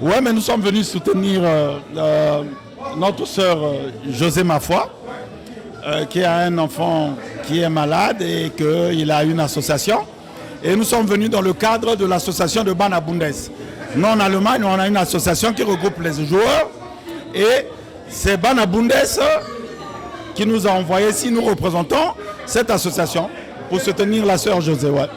Ouais, mais nous sommes venus soutenir notre sœur José Mafwa, qui a un enfant qui est malade et qu'il a une association. Et nous sommes venus dans le cadre de l'association de Bana Bundes. Nous, en Allemagne, on a une association qui regroupe les joueurs. Et c'est Bana Bundes qui nous a envoyé, si nous représentons cette association, pour soutenir la sœur José. Ouais.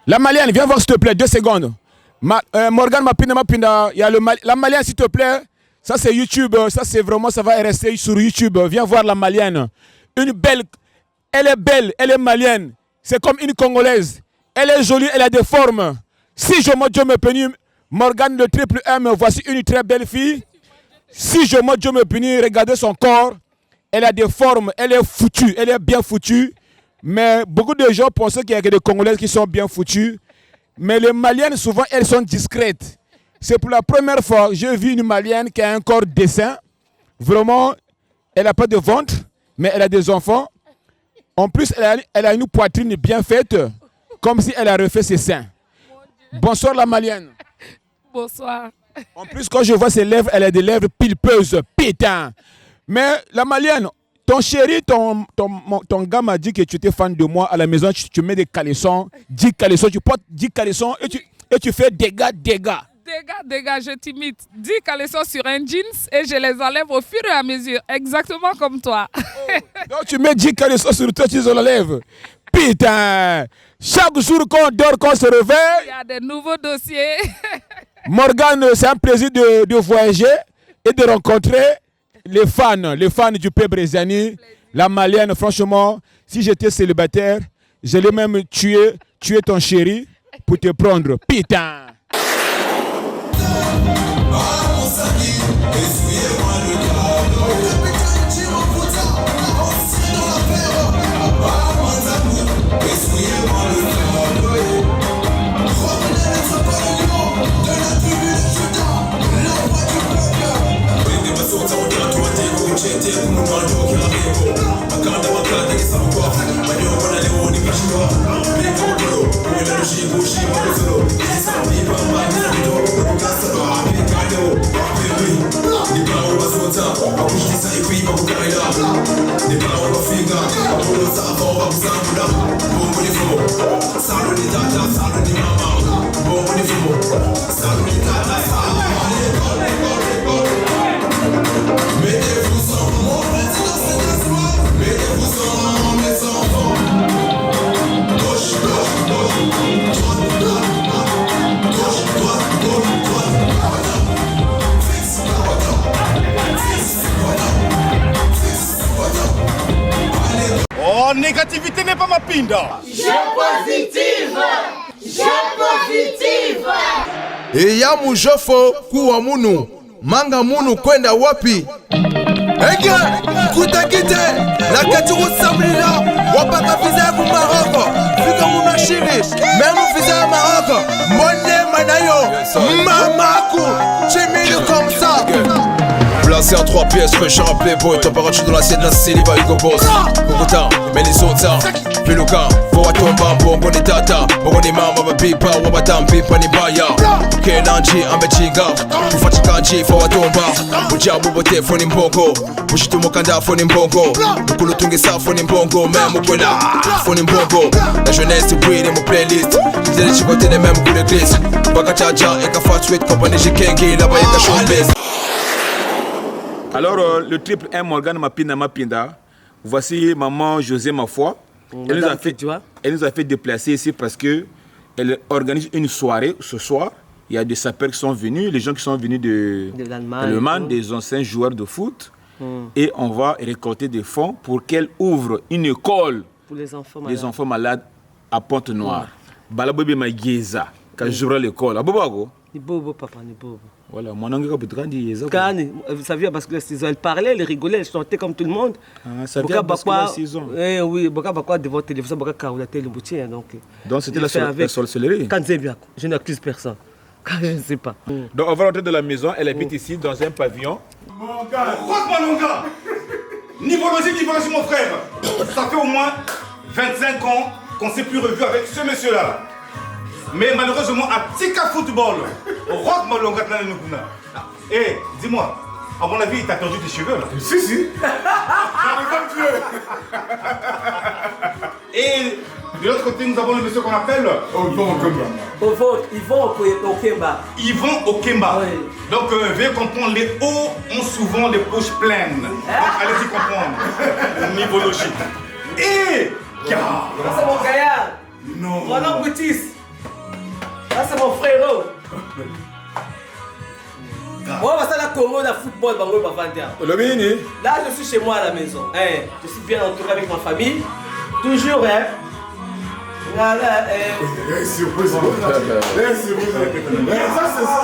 La Malienne, viens voir s'il te plaît, 2 secondes. Morgan Mapinda, il y a la Malienne s'il te plaît. Ça c'est YouTube, ça c'est vraiment, ça va rester sur YouTube. Viens voir la Malienne. Une belle, elle est belle, elle est malienne. C'est comme une Congolaise. Elle est jolie, elle a des formes. Si Dieu me punit, Morgan le triple M, voici une très belle fille. Si Dieu me punit, regardez son corps. Elle a des formes, elle est foutue, elle est bien foutue. Mais beaucoup de gens pensent qu'il y a que des Congolaises qui sont bien foutues. Mais les Maliennes, souvent, elles sont discrètes. C'est pour la première fois que j'ai vu une Malienne qui a un corps décent. Vraiment, elle n'a pas de ventre, mais elle a des enfants. En plus, elle a une poitrine bien faite, comme si elle a refait ses seins. Bonsoir la Malienne. Bonsoir. En plus, quand je vois ses lèvres, elle a des lèvres pulpeuses. Putain. Mais la Malienne, ton chéri, ton gars m'a dit que tu étais fan de moi à la maison. Tu mets des caleçons, 10 caleçons, tu portes 10 caleçons et tu fais dégâts. Dégâts, je t'imite. 10 caleçons sur un jeans et je les enlève au fur et à mesure, exactement comme toi. Oh. Donc tu mets 10 caleçons sur toi, tu les enlèves. Putain. Chaque jour qu'on dort, qu'on se réveille. Il y a des nouveaux dossiers. Morgane, c'est un plaisir de voyager et de rencontrer les fans du peuple brésilien, la Malienne. Franchement, si j'étais célibataire, j'allais même tuer ton chéri pour te prendre. Putain. Oh, négativité n'est pas ma pinda. Je positive. Eya mujofo kuwa munu manga munu kwenda wapi? Ege kutakite la katuru samlila wapaka visa ku Maroko fika muna shiri même visa Maroko monne manayo mamaku chimini comme ça. Placé en 3 pièces, fraîche à Playboy, température dans l'assiette de la Siliva Hugo Boss. Bogota, Minnesota, Peluka, Fowatomba, Bongo ni Tata, Bongo ni Mama, Babipa, Wabatam, Pipa ni Baya. Kenanji, Amechiga, Ufachikanji, Fowatomba, Bujabu Bote, Foni Mbongo, Bushitu Mokanda, Foni Mbongo, Mukulu Tungisa, Foni Mbongo, même Mukwela, Foni Mbongo. La jeunesse, c'est brille, mon playlist. Vous allez chicoter les mêmes coups de glisse. Bakachaja, Eka Fatuit, Compagnie Jikengi, là-bas, Eka Showbiz. Alors, le triple M Morgan Mapinda, voici maman José Mafwa. Elle nous a fait déplacer ici parce qu'elle organise une soirée ce soir. Il y a des sapeurs qui sont venus, les gens qui sont venus de l'Allemagne, des anciens joueurs de foot. Et on va récolter des fonds pour qu'elle ouvre une école pour les enfants malades à Pointe-Noire. Balabobi Mageza, quand j'ouvre l'école. Abobago. Ni bobo, papa, ni bobo. Voilà, mon oncle a peut-être dit ça. Vous savez, parce que elle parlait, elle rigolait, elle chantait comme tout le monde. Ah, ça vient parce que la saison. Eh oui, Boka devant la télévision, Boka Kaoulaté le boutier. Donc c'était la sorcellerie. Je n'accuse personne. Je ne sais pas. Donc on va rentrer dans la maison, elle habite ici dans un pavillon. Mon gars, mon gars. Niveau logique, mon frère. Ça fait au moins 25 ans qu'on ne s'est plus revu avec ce monsieur-là. Mais malheureusement, à Tika Football, Rock Malonga Tlanenukuna. Et dis-moi, à mon avis, il t'a tordu tes cheveux là. Si, si. Et de l'autre côté, nous avons le monsieur qu'on appelle Yvon Okemba. Oui. Donc, veuillez comprendre, les hauts ont souvent les poches pleines. Donc, allez-y comprendre. Nivologie. Et Ça, c'est mon gaillard. non. Roland Boutis. Ça, c'est mon frérot. Moi, ça, la Congo, la football, bango, bavandia. Là, je suis chez moi à la maison. Je suis bien entouré avec ma famille. Toujours, hein. Là, Surprise. Ça, c'est ça.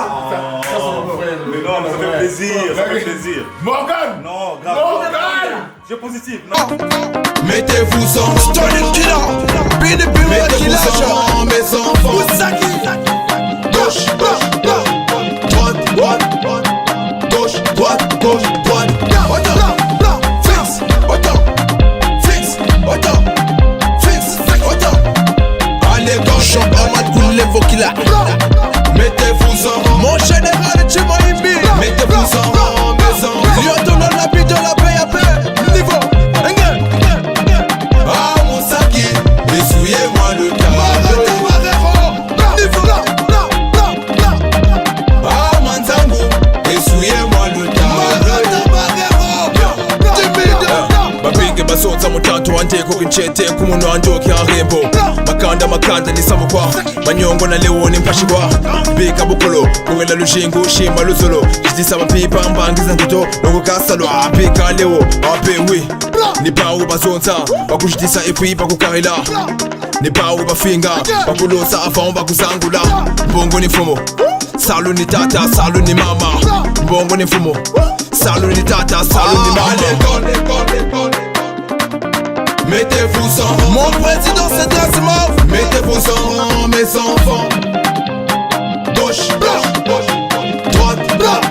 Mais non, ça fait plaisir, ça fait plaisir. Morgan. Non, grave. Morgan. C'est positif, non. Mettez-vous en Stolen Killer. Mettez-vous en mes enfants. Gauche, gauche, droite, droite, gauche, droite, gauche, droite. Autant, fixe, autant, fixe, autant, fixe, autant. Allez, gauche, Ahmad Koulé Vokila. Mettez-vous en mon général, tu m'as aimé. Mettez-vous en mes enfants. Lieutenant la bille de la paix à paix. Niveau, ah, mon saki, essuyez-moi le cœur. Ah, Manzango, essuyez-moi le cœur. Babinge basotsa mutanto wanje kukinchete kumuntu wanje okyangembo makanda nisabukwa manyongo na lewo nimpashikwa bika bukolo kungela lushingo shima luzolo jidisa mapipa mbangiza ndoto nokukasalwa bika lewo apewi ni bawu bazonza bakujidisa epipa kukaila ni bawu bafinga bakulosa avant bakuzangula mbongo ni fumo salu ni tata salu ni mama mbongo ni fumo salu ni tata salu ni mama. Mettez-vous en mon président, c'est Dasmov. Mettez-vous en mes enfants. Gauche, gauche, gauche, droite, droite,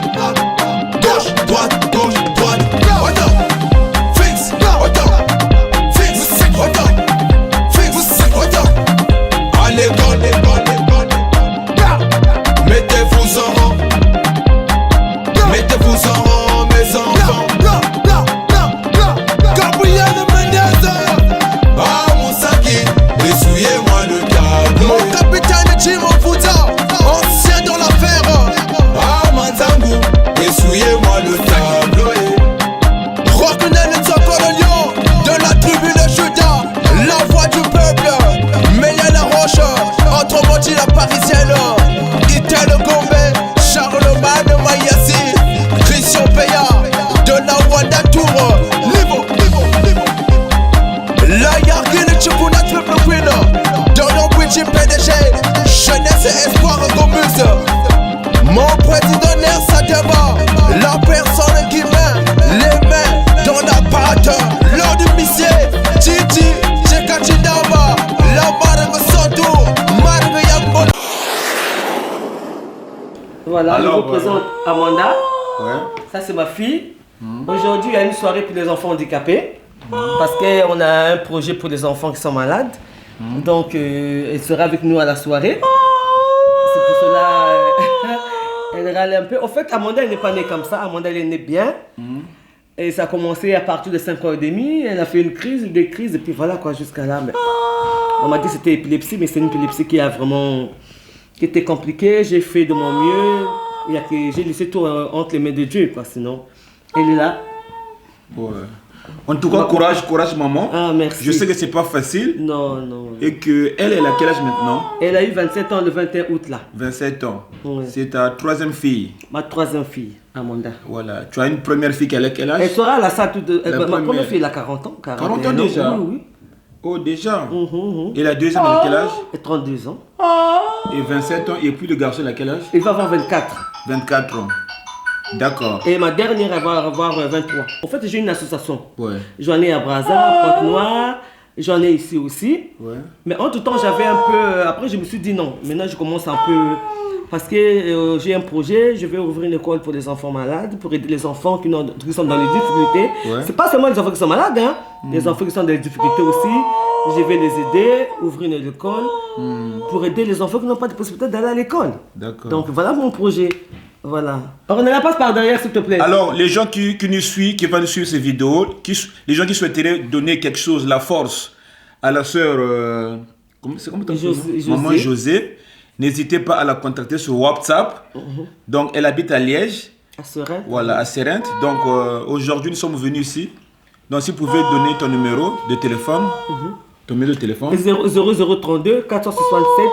gauche, droite, gauche, droite. Autant, fixe, autant, fixe, autant, fixe, autant. Allez, allez, allez, allez. Mettez-vous en mes enfants. Essuyez-moi le cadre. Mon capitaine Jim Futa, ancien dans l'affaire. Ah Manzango, essuyez-moi le tableau. Reconnaît le Lion de la tribu de Juda, la voix du peuple. Meilleur la roche, autrement dit la parisienne. Itel Gombe, Charlemagne Mayassi, Christian Peya, de la Wanda Tour. Niveau. La Yargine Chukuna Triple Queen, Dorian Bridge PDG, Jeunesse et Espoir Gomuse. Mon président Nersa Deba, la personne qui met les mains dans la pâte. Lors du Missier, Titi, Tchekachindaba, la Margue Soto, Margue Yambo. Voilà, Alors, je vous présente Amanda. Ouais. Ça, c'est ma fille. Aujourd'hui, il y a une soirée pour les enfants handicapés. Parce qu'on a un projet pour les enfants qui sont malades. Donc, elle sera avec nous à la soirée. C'est pour cela elle râle un peu. En fait, Amanda, elle n'est pas née comme ça. Amanda, elle est née bien. Et ça a commencé à partir de 5h30. Elle a fait une crise, des crises. Et puis voilà, quoi, jusqu'à là. Mais on m'a dit que c'était épilepsie, mais c'est une épilepsie qui était compliquée. J'ai fait de mon mieux. J'ai laissé tout entre les mains de Dieu, quoi, sinon. Elle est là. Ouais. En tout cas, courage maman. Ah, merci. Je sais que c'est pas facile. Non. Et que elle a quel âge maintenant? Elle a eu 27 ans le 21 août là. 27 ans. Ouais. C'est ta troisième fille. Ma troisième fille, Amanda. Voilà. Tu as une première fille qui a quel âge? Elle sera à la salle de... La ma première. première fille, elle a 40 ans. 40 ans déjà? Oui. Oh, déjà. Et la deuxième, elle a quel âge? Et 32 ans. Et 27 ans. Et puis le garçon, il a quel âge? Il va avoir 24. 24 ans. D'accord. Et ma dernière, elle va avoir 23. En fait, j'ai une association. Ouais. J'en ai à Brazza, Pointe-Noire. J'en ai ici aussi. Ouais. Mais entre temps, j'avais un peu... Après, je me suis dit non. Maintenant, je commence un peu... Parce que j'ai un projet, je vais ouvrir une école pour les enfants malades, pour aider les enfants qui sont dans les difficultés. Ouais. C'est pas seulement les enfants qui sont malades, hein. Les enfants qui sont dans les difficultés aussi. Je vais les aider, ouvrir une école pour aider les enfants qui n'ont pas de possibilité d'aller à l'école. D'accord. Donc voilà mon projet. Voilà. Alors on ne la passe par derrière s'il te plaît. Alors les gens qui nous suivent, qui vont suivre ces vidéos, les gens qui souhaiteraient donner quelque chose, la force à la sœur, comment Maman José, n'hésitez pas à la contacter sur WhatsApp. Donc elle habite à Liège. À Serente. Voilà, à Serente. Donc aujourd'hui nous sommes venus ici. Donc si vous pouvez donner ton numéro de téléphone. Ton numéro de téléphone. 0032 467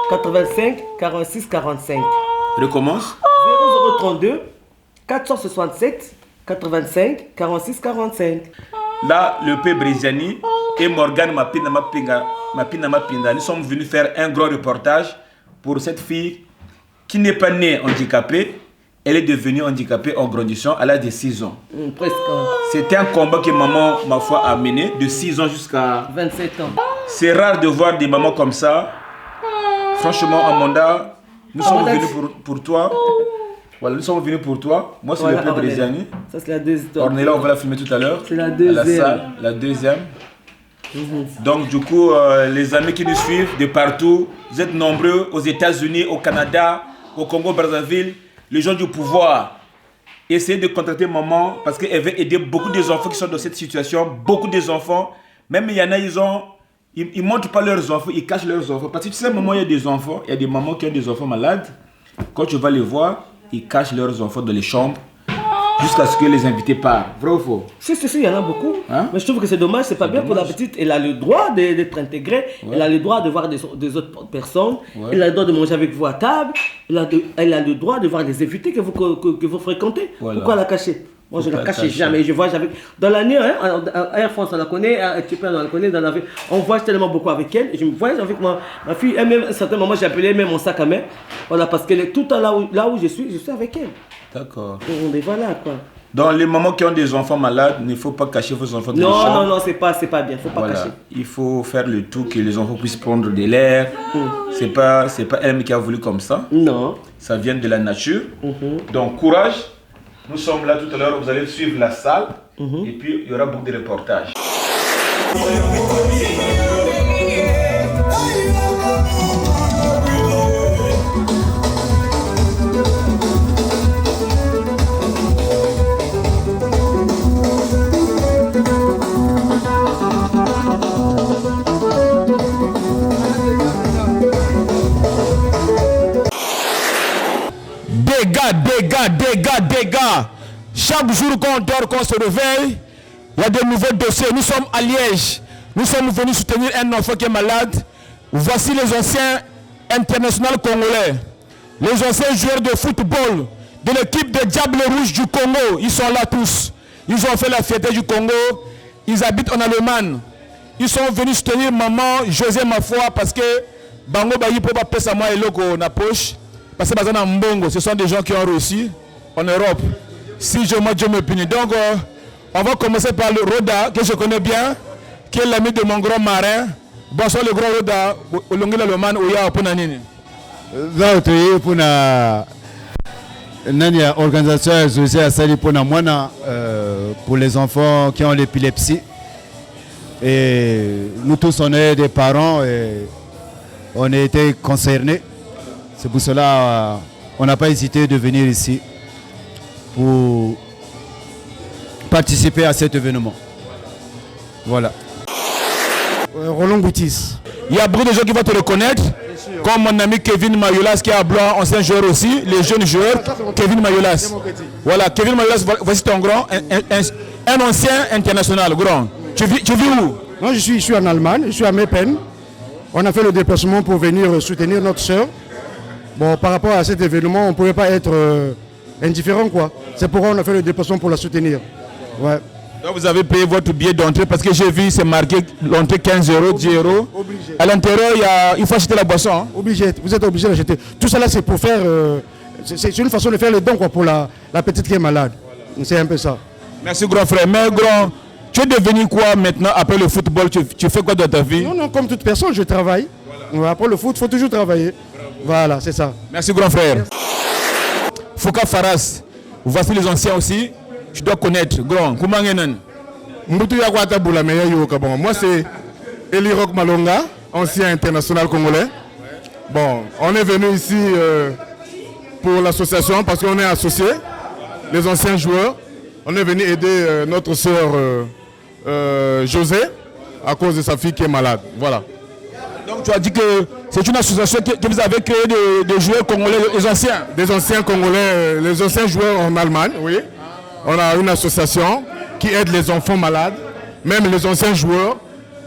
85 46 45. Recommence. 0032 467 85 46 45. Là, le P. Bréziani et Morgan Mapina Mapinda, nous sommes venus faire un gros reportage pour cette fille qui n'est pas née handicapée. Elle est devenue handicapée en grandissant à l'âge de 6 ans. Presque. C'était un combat que maman, ma foi, a mené de 6 ans jusqu'à 27 ans. C'est rare de voir des mamans comme ça. Franchement, Amanda, nous sommes venus pour toi. Voilà, nous sommes venus pour toi. Moi, c'est le P. Bréziani. Ça, c'est la deuxième. Ornella, on va la filmer tout à l'heure. C'est la deuxième. À la salle, la deuxième. Donc, du coup, les amis qui nous suivent de partout, vous êtes nombreux aux États-Unis, au Canada, au Congo-Brazzaville, les gens du pouvoir. Essayez de contacter maman parce qu'elle veut aider beaucoup des enfants qui sont dans cette situation. Beaucoup des enfants, même il y en a, ils ne montrent pas leurs enfants, ils cachent leurs enfants. Parce que tu sais, maman, il y a des enfants, il y a des mamans qui ont des enfants malades. Quand tu vas les voir, ils cachent leurs enfants dans les chambres jusqu'à ce que les invités partent. Vrai ou faux? Si, il y en a beaucoup. Hein? Mais je trouve que c'est dommage, c'est pas bien pour la petite. Elle a le droit d'être intégrée, elle a le droit de voir des autres personnes, elle a le droit de manger avec vous à table, elle a le droit de voir les invités que vous fréquentez. Voilà. Pourquoi la cacher? Moi, je ne la cache jamais. Je voyage avec. Dans l'année, hein, à Air France, on la connaît, à Ethiopia, on la connaît. Dans la vie, on voyage tellement beaucoup avec elle. Je me voyage avec ma fille. Elle, même, à un certain moment, j'ai appelé même mon sac à main. Voilà, parce qu'elle est tout à là où je suis avec elle. D'accord. Et voilà, quoi. Donc, les mamans qui ont des enfants malades, il ne faut pas cacher vos enfants dans les chambres. Non, c'est pas bien. Il ne faut pas cacher. Il faut faire le tout que les enfants puissent prendre de l'air. C'est pas elle qui a voulu comme ça. Non. Ça vient de la nature. Donc, courage. Nous sommes là tout à l'heure, vous allez suivre la salle et puis il y aura beaucoup de reportages. Dégâts. Chaque jour qu'on dort, qu'on se réveille, il y a de nouveaux dossiers. Nous sommes à Liège. Nous sommes venus soutenir un enfant qui est malade. Voici les anciens internationaux congolais. Les anciens joueurs de football de l'équipe des Diables Rouges du Congo. Ils sont là tous. Ils ont fait la fierté du Congo. Ils habitent en Allemagne. Ils sont venus soutenir maman José Mafwa parce que Bango Bayi Poba pesa moi et logo na poche. Parce que ce sont des gens qui ont réussi en Europe. Si Dieu me punit. Donc, on va commencer par le Roda, que je connais bien, qui est l'ami de mon grand marin. Bonsoir le grand Roda, Olongila Loman, Oya Ponanini. Zautoye Puna Nania, organisation associée à Sali Pona Mwana pour les enfants qui ont l'épilepsie. Et nous tous, on est des parents et on a été concernés. C'est pour cela qu'on n'a pas hésité de venir ici pour participer à cet événement. Voilà. Roland Boutis. Il y a beaucoup de gens qui vont te reconnaître, comme mon ami Kevin Mayolas qui est à Blois, ancien joueur aussi, les jeunes joueurs, Kevin Mayolas. Voilà, Kevin Mayolas, voici ton grand, un ancien international, grand. Tu vis où? Moi je suis en Allemagne, je suis à Meppen. On a fait le déplacement pour venir soutenir notre soeur. Bon, par rapport à cet événement, on ne pouvait pas être indifférent, quoi. C'est pourquoi on a fait le déplacement pour la soutenir. Ouais. Donc vous avez payé votre billet d'entrée parce que j'ai vu, c'est marqué l'entrée 15 €, 10 €. Obligé. À l'intérieur, il faut acheter la boisson. Hein? Obligé, vous êtes obligé d'acheter. Tout ça là, c'est pour faire. C'est une façon de faire le don, quoi, pour la petite qui est malade. Voilà. C'est un peu ça. Merci, grand frère. Mais grand, tu es devenu quoi maintenant après le football? Tu fais quoi dans ta vie? Non, comme toute personne, je travaille. Voilà. Après le foot, il faut toujours travailler. Voilà, c'est ça. Merci, grand frère. Merci. Fouka Faras, voici les anciens aussi. Tu dois connaître, grand. Comment est-ce Moi, c'est Eli Roch Malonga, ancien international congolais. Bon, on est venu ici pour l'association parce qu'on est associés, les anciens joueurs. On est venu aider notre sœur José à cause de sa fille qui est malade. Voilà. Donc tu as dit que c'est une association que vous avez créée de joueurs congolais, les anciens. Des anciens congolais, les anciens joueurs en Allemagne, oui. On a une association qui aide les enfants malades, même les anciens joueurs,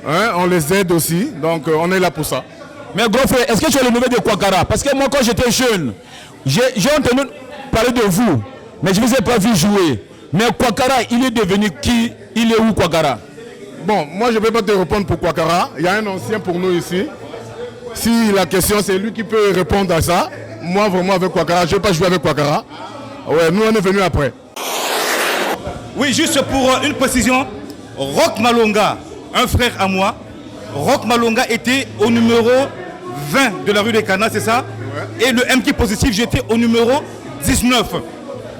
hein, on les aide aussi, donc on est là pour ça. Mais grand frère, est-ce que tu as les nouvelles de Kwakara? Parce que moi quand j'étais jeune, j'ai entendu parler de vous, mais je ne vous ai pas vu jouer. Mais Kwakara, il est devenu qui? Il est où Kwakara? Bon, moi je ne vais pas te répondre pour Kwakara, il y a un ancien pour nous ici. Si la question c'est lui qui peut répondre à ça, moi vraiment avec Kwakara, je ne vais pas jouer avec Kwakara. Ouais, nous on est venus après. Oui, juste pour une précision, Roch Malonga, un frère à moi, Roch Malonga était au numéro 20 de la rue des Canards, c'est ça? Ouais. Et le MK positif, j'étais au numéro 19.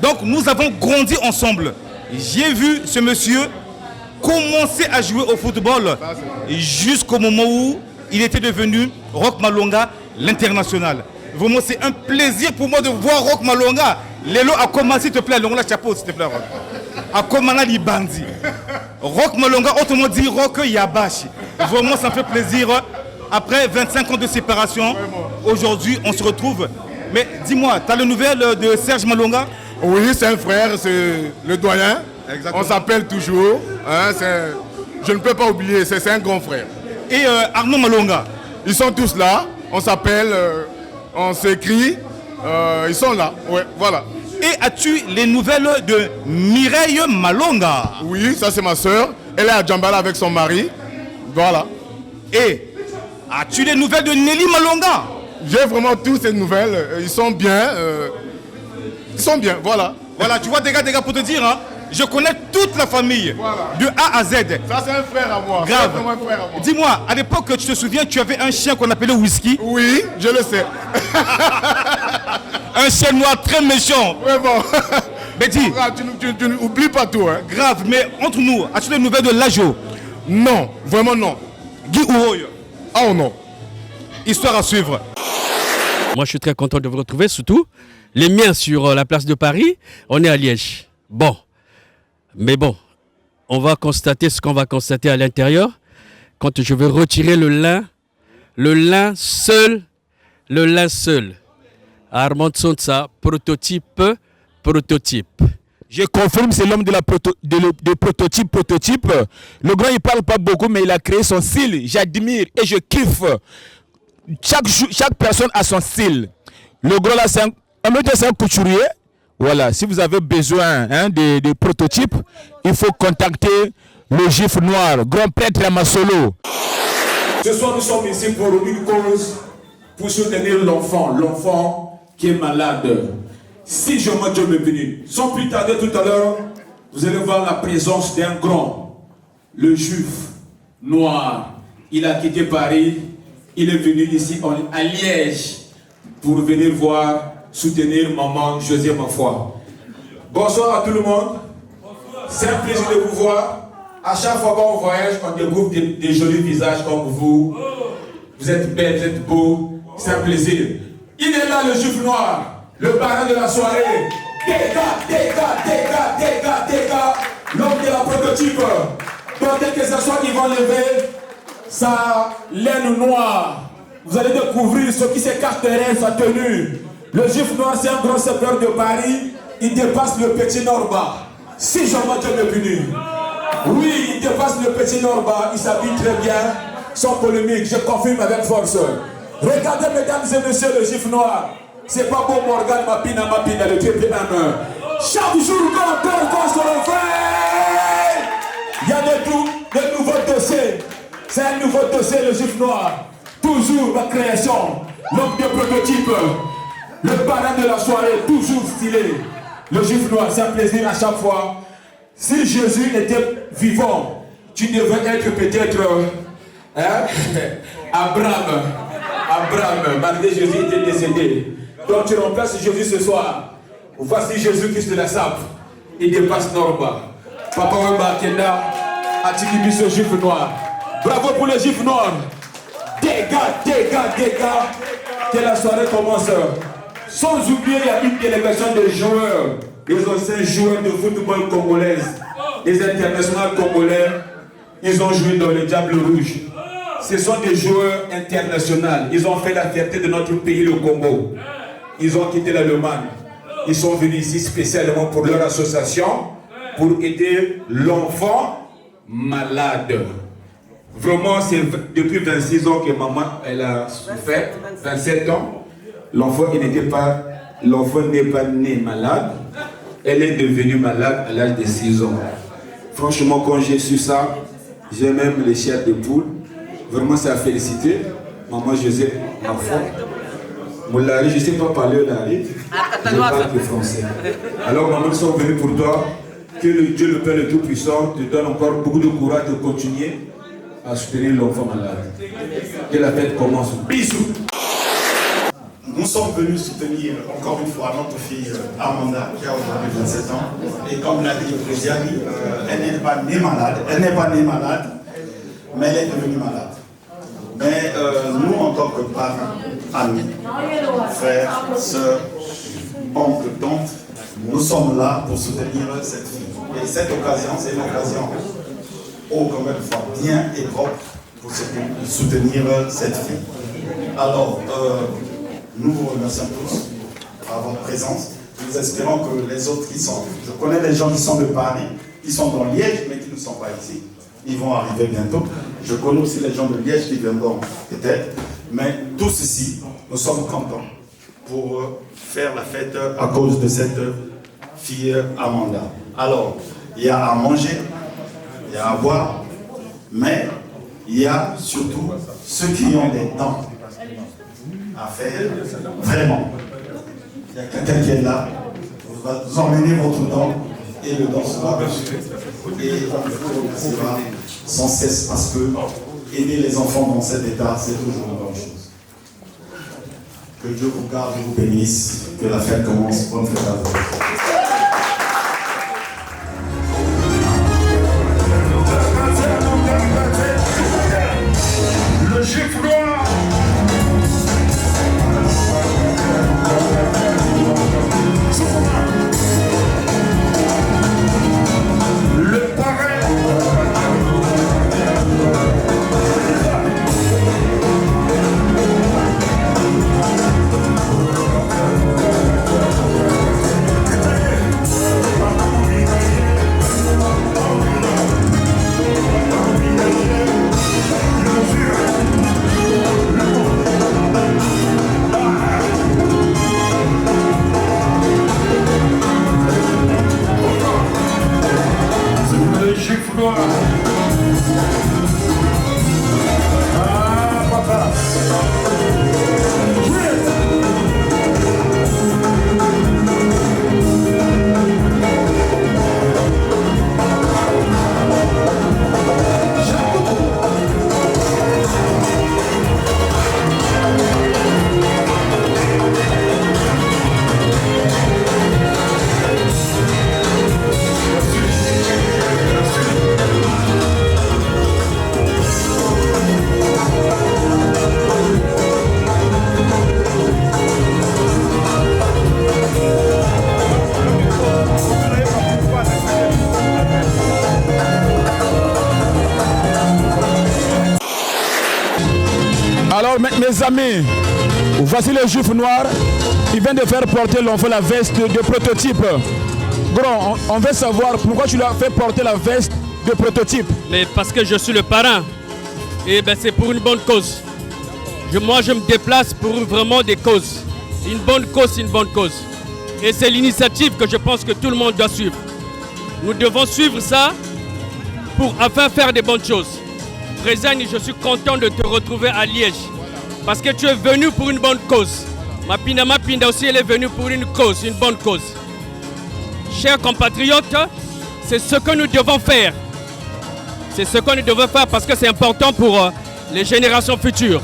Donc nous avons grandi ensemble. J'ai vu ce monsieur commencer à jouer au football jusqu'au moment où il était devenu Roch Malonga, l'international. Vraiment, c'est un plaisir pour moi de voir Roch Malonga. Lélo, à comment s'il te plaît, Longa chapeau, s'il te plaît, Roch. À comment il bandi. Roch Malonga, autrement dit, Roch Yabashi. Vraiment, ça me fait plaisir. Après 25 ans de séparation, aujourd'hui, on se retrouve. Mais dis-moi, tu as les nouvelles de Serge Malonga? Oui, c'est un frère, c'est le doyen. Exactement. On s'appelle toujours. Hein, je ne peux pas oublier, c'est un grand frère. Et Arnaud Malonga? Ils sont tous là. On s'appelle, on s'écrit. Ils sont là. Ouais, voilà. Et as-tu les nouvelles de Mireille Malonga? Oui, ça c'est ma soeur. Elle est à Djambala avec son mari. Voilà. Et as-tu les nouvelles de Nelly Malonga? J'ai vraiment toutes ces nouvelles. Ils sont bien. Ils sont bien, voilà. Voilà, tu vois, des gars, pour te dire, hein, je connais toute la famille, voilà. De A à Z. Ça, c'est un frère à moi. Grave. Dis-moi, à l'époque, tu te souviens, tu avais un chien qu'on appelait Whisky? Oui, je le sais. Un chien noir très méchant. Ouais, bon. Mais dis. Tu n'oublies pas tout, hein. Grave, mais entre nous, as-tu des nouvelles de Lajo? Non, vraiment non. Guy Ouroy? Oh non. Histoire à suivre. Moi, je suis très content de vous retrouver, surtout les miens sur la place de Paris. On est à Liège. Bon. Mais bon, on va constater ce qu'on va constater à l'intérieur. Quand je vais retirer le lin seul. Armand Sonsa, prototype. Je confirme, c'est l'homme de prototype. Le grand, il ne parle pas beaucoup, mais il a créé son style. J'admire et je kiffe. Chaque personne a son style. Le grand, là, c'est un couturier. Voilà, si vous avez besoin de prototypes, il faut contacter le Gif Noir, grand prêtre Ramassolo. Ce soir, nous sommes ici pour une cause, pour soutenir l'enfant qui est malade. Si je m'en Dieu m'est venu, sans plus tarder tout à l'heure, vous allez voir la présence d'un grand, le Juif Noir. Il a quitté Paris, il est venu ici à Liège pour venir voir, soutenir maman José Mafoy. Bonsoir à tout le monde. C'est un plaisir de vous voir. À chaque fois qu'on voyage, on découvre des jolis visages comme vous. Vous êtes belles, vous êtes beaux. C'est un plaisir. Il est là, le Juif Noir, le parrain de la soirée. Deka, l'homme de la prototype. Dans quelques instants, ils vont lever sa laine noire. Vous allez découvrir ce qui s'écarterait, sa tenue. Le Juif Noir, c'est un grand secteur de Paris. Il dépasse le petit Norba. Si Jean-Marc est venu. Oui, il dépasse le petit Norba. Il s'habille très bien, sans polémique. Je confirme avec force. Regardez, mesdames et messieurs, le Juif Noir. C'est pas bon, Morgan Mapina, le triple M. Chaque jour qu'on se réveille, il y a de nouveaux dossiers. C'est un nouveau dossier, le Juif Noir. Toujours la création, l'homme de prototype. Le parrain de la soirée, toujours stylé. Le Juif Noir, c'est un plaisir à chaque fois. Si Jésus était vivant, tu devrais être peut-être Abraham, malgré Jésus était décédé. Donc tu remplaces Jésus ce soir. Voici Jésus-Christ de la Sape. Il dépasse Norba. Papa Wemba Kenda, Atikibiso Juif Noir. Bravo pour les Juifs noirs. Dégâts. Que la soirée commence. Sans oublier, il y a une délégation de joueurs, des anciens joueurs de football congolais, des internationaux congolais. Ils ont joué dans le Diable Rouge. Ce sont des joueurs internationaux. Ils ont fait la fierté de notre pays, le Congo. Ils ont quitté l'Allemagne. Ils sont venus ici spécialement pour leur association, pour aider l'enfant malade. Vraiment, c'est depuis 26 ans que maman elle a souffert, 27 ans. L'enfant n'est pas né malade. Elle est devenue malade à l'âge de 6 ans. Franchement, quand j'ai su ça, j'ai même les chairs de poule. Vraiment, c'est à féliciter. Maman José, ma foi. Moulari, je ne sais pas parler Lari. Je parle que français. Alors, maman, nous sommes venus pour toi. Que le Dieu, le Père le Tout-Puissant, te donne encore beaucoup de courage de continuer à soutenir l'enfant malade. Que la fête commence. Bisous. Nous sommes venus soutenir encore une fois notre fille Amanda, qui a aujourd'hui 27 ans. Et comme l'a dit le président, elle n'est pas née malade. Mais elle est devenue malade. Mais nous, en tant que parents, amis, frères, sœurs, oncles, tantes, nous sommes là pour soutenir cette fille. Et cette occasion, c'est une occasion, comme une fois, bien et propre pour soutenir cette fille. Alors, nous vous remercions tous par votre présence. Nous espérons que les autres qui sont, je connais les gens qui sont de Paris, qui sont dans Liège, mais qui ne sont pas ici. Ils vont arriver bientôt. Je connais aussi les gens de Liège qui viendront peut-être. Mais tous ici, nous sommes contents pour faire la fête à cause de cette fille Amanda. Alors, il y a à manger, il y a à boire, mais il y a surtout ceux qui ont des dents à faire, vraiment. Il y a quelqu'un qui est là, vous emmenez votre dent et le dent sera reçu. Et on vous remerciera sans cesse parce que aider les enfants dans cet état, c'est toujours une bonne chose. Que Dieu vous garde et vous bénisse, que la fête commence. Bonne fête à vous. Le Juif noir. Le parrain. Alors mes amis, voici le Juif noir. Il vient de faire porter l'enfant la veste de prototype. Grand, on veut savoir pourquoi tu lui as fait porter la veste de prototype. Mais parce que je suis le parrain. Et ben c'est pour une bonne cause. Moi je me déplace pour vraiment des causes. Une bonne cause, c'est une bonne cause. Et c'est l'initiative que je pense que tout le monde doit suivre. Nous devons suivre ça pour enfin faire des bonnes choses. Rezani, je suis content de te retrouver à Liège. Parce que tu es venu pour une bonne cause. Mapinda aussi, elle est venue pour une cause, une bonne cause. Chers compatriotes, c'est ce que nous devons faire. C'est ce que nous devons faire parce que c'est important pour les générations futures.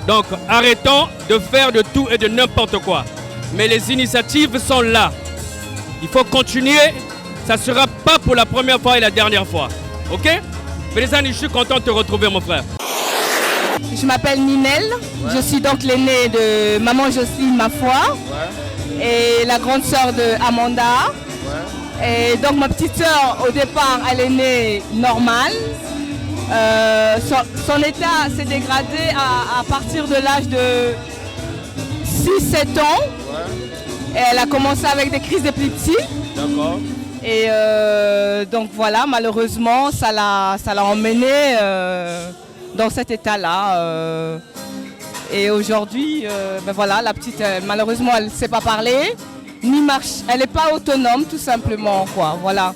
Donc arrêtons de faire de tout et de n'importe quoi. Mais les initiatives sont là. Il faut continuer. Ça ne sera pas pour la première fois et la dernière fois. Ok? Président, je suis content de te retrouver, mon frère. Je m'appelle Ninel, je suis donc l'aînée de maman Jocelyne Mafoi et la grande sœur de Amanda. Et donc ma petite sœur, au départ, elle est née normale. Son état s'est dégradé à partir de l'âge de 6-7 ans. Et elle a commencé avec des crises d'épilepsie. D'accord. Et donc voilà, malheureusement, ça l'a emmenée dans cet état-là. Et aujourd'hui, ben voilà, la petite, malheureusement, elle ne sait pas parler, ni marche. Elle n'est pas autonome, tout simplement, quoi. Voilà.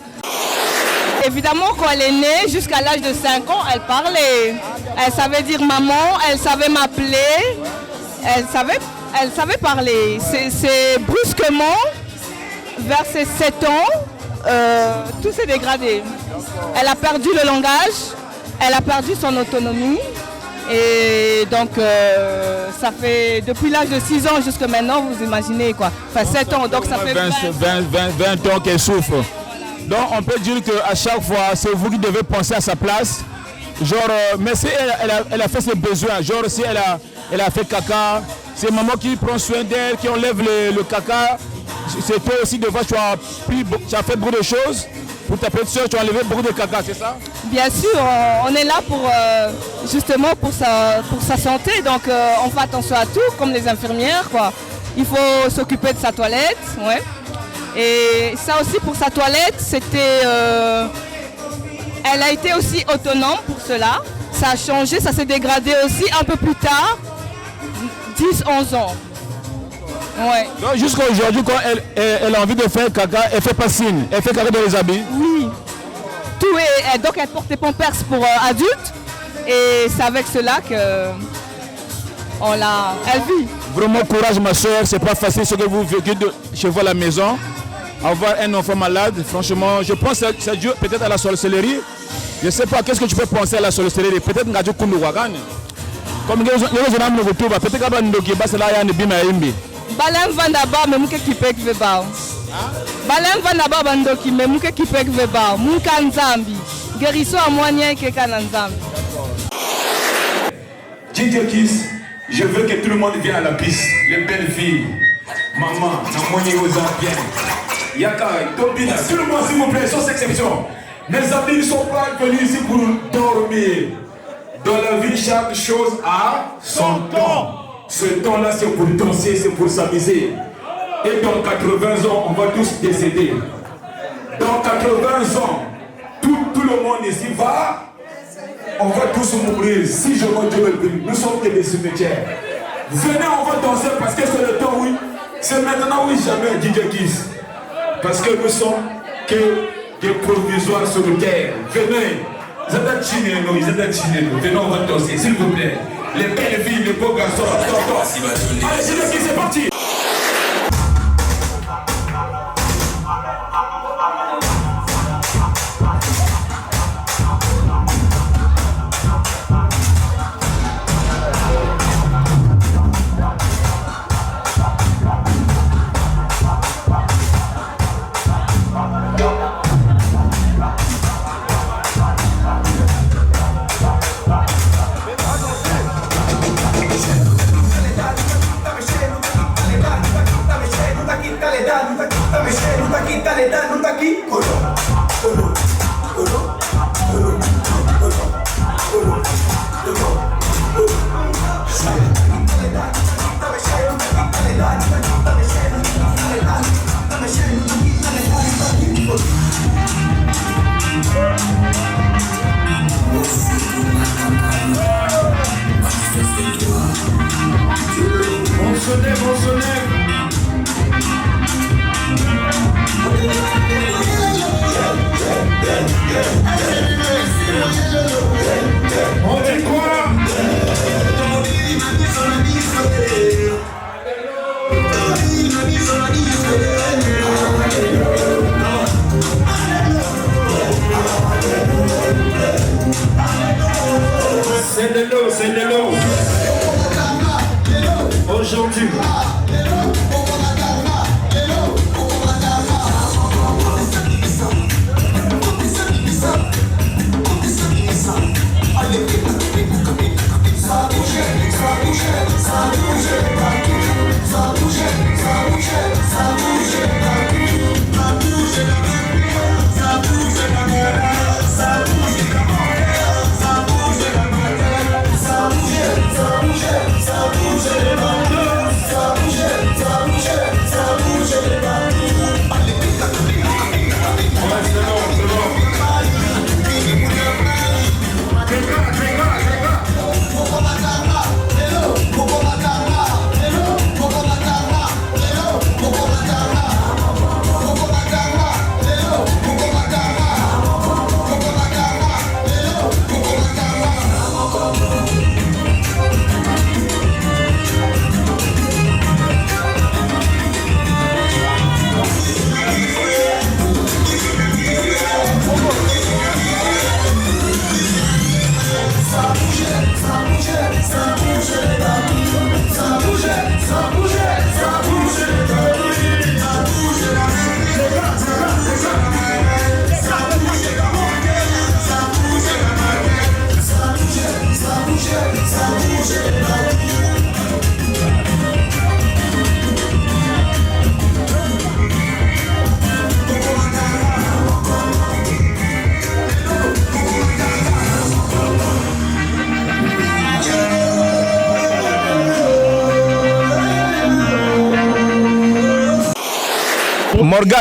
Évidemment, quand elle est née, jusqu'à l'âge de 5 ans, elle parlait. Elle savait dire maman, elle savait m'appeler, elle savait parler. C'est brusquement, vers ses 7 ans, tout s'est dégradé. Elle a perdu le langage, elle a perdu son autonomie. Et donc, ça fait depuis l'âge de 6 ans jusqu'à maintenant, vous imaginez quoi. Enfin, 7 ans, donc ça fait 20 ans qu'elle souffre. Donc, on peut dire qu'à chaque fois, c'est vous qui devez penser à sa place. Genre, mais si elle a fait ses besoins, genre si elle a fait caca, c'est maman qui prend soin d'elle, qui enlève le caca. C'est toi aussi, de fois, tu as fait beaucoup de choses. Pour ta petite soeur, tu as enlevé beaucoup de caca, c'est ça? Bien sûr, on est là pour justement pour sa santé, donc on fait attention à tout, comme les infirmières, quoi. Il faut s'occuper de sa toilette, ouais. Et ça aussi pour sa toilette, c'était, elle a été aussi autonome pour cela. Ça a changé, ça s'est dégradé aussi un peu plus tard, 10-11 ans. Ouais. Donc jusqu'à aujourd'hui, quand elle a envie de faire caca, elle fait pas signe, elle fait caca dans les habits. Oui. Tout est, donc elle porte des pampers pour adultes et c'est avec cela que elle vit. Vraiment courage ma soeur, c'est pas facile ce que vous vécutez chez vous à la maison. Avoir un enfant malade, franchement, je pense que c'est dû peut-être à la sorcellerie. Je sais pas, qu'est-ce que tu peux penser à la sorcellerie? Peut-être que tu peux comme les gens peut-être que Balem vanda ba me muke kipek veba. Balem vanda ba bandoki me muke kipek veba. Muka nzambi. Guérison à moyen que kananzambi. DJ Kiss, je veux que tout le monde vienne à la piste. Les belles filles. Maman, Namoni aux bien. Yaka, Tobina, tout le monde s'il vous plaît, sans exception. Mes amis ne sont pas venus ici pour dormir. Dans la vie, chaque chose a son temps. Ce temps-là, c'est pour danser, c'est pour s'amuser. Et dans 80 ans, on va tous décéder. Dans 80 ans, tout le monde ici on va tous mourir. Si je vois Dieu le plus, nous sommes que des cimetières. Venez, on va danser parce que c'est le temps, oui. C'est maintenant, oui, jamais, DJ Kiss. Parce que nous sommes que des provisoires sur le terre. Venez, vous êtes chinés, venez, on va danser, s'il vous plaît. Les belles filles, les beaux garçons, allez, c'est parti. C'est de l'eau. Aujourd'hui.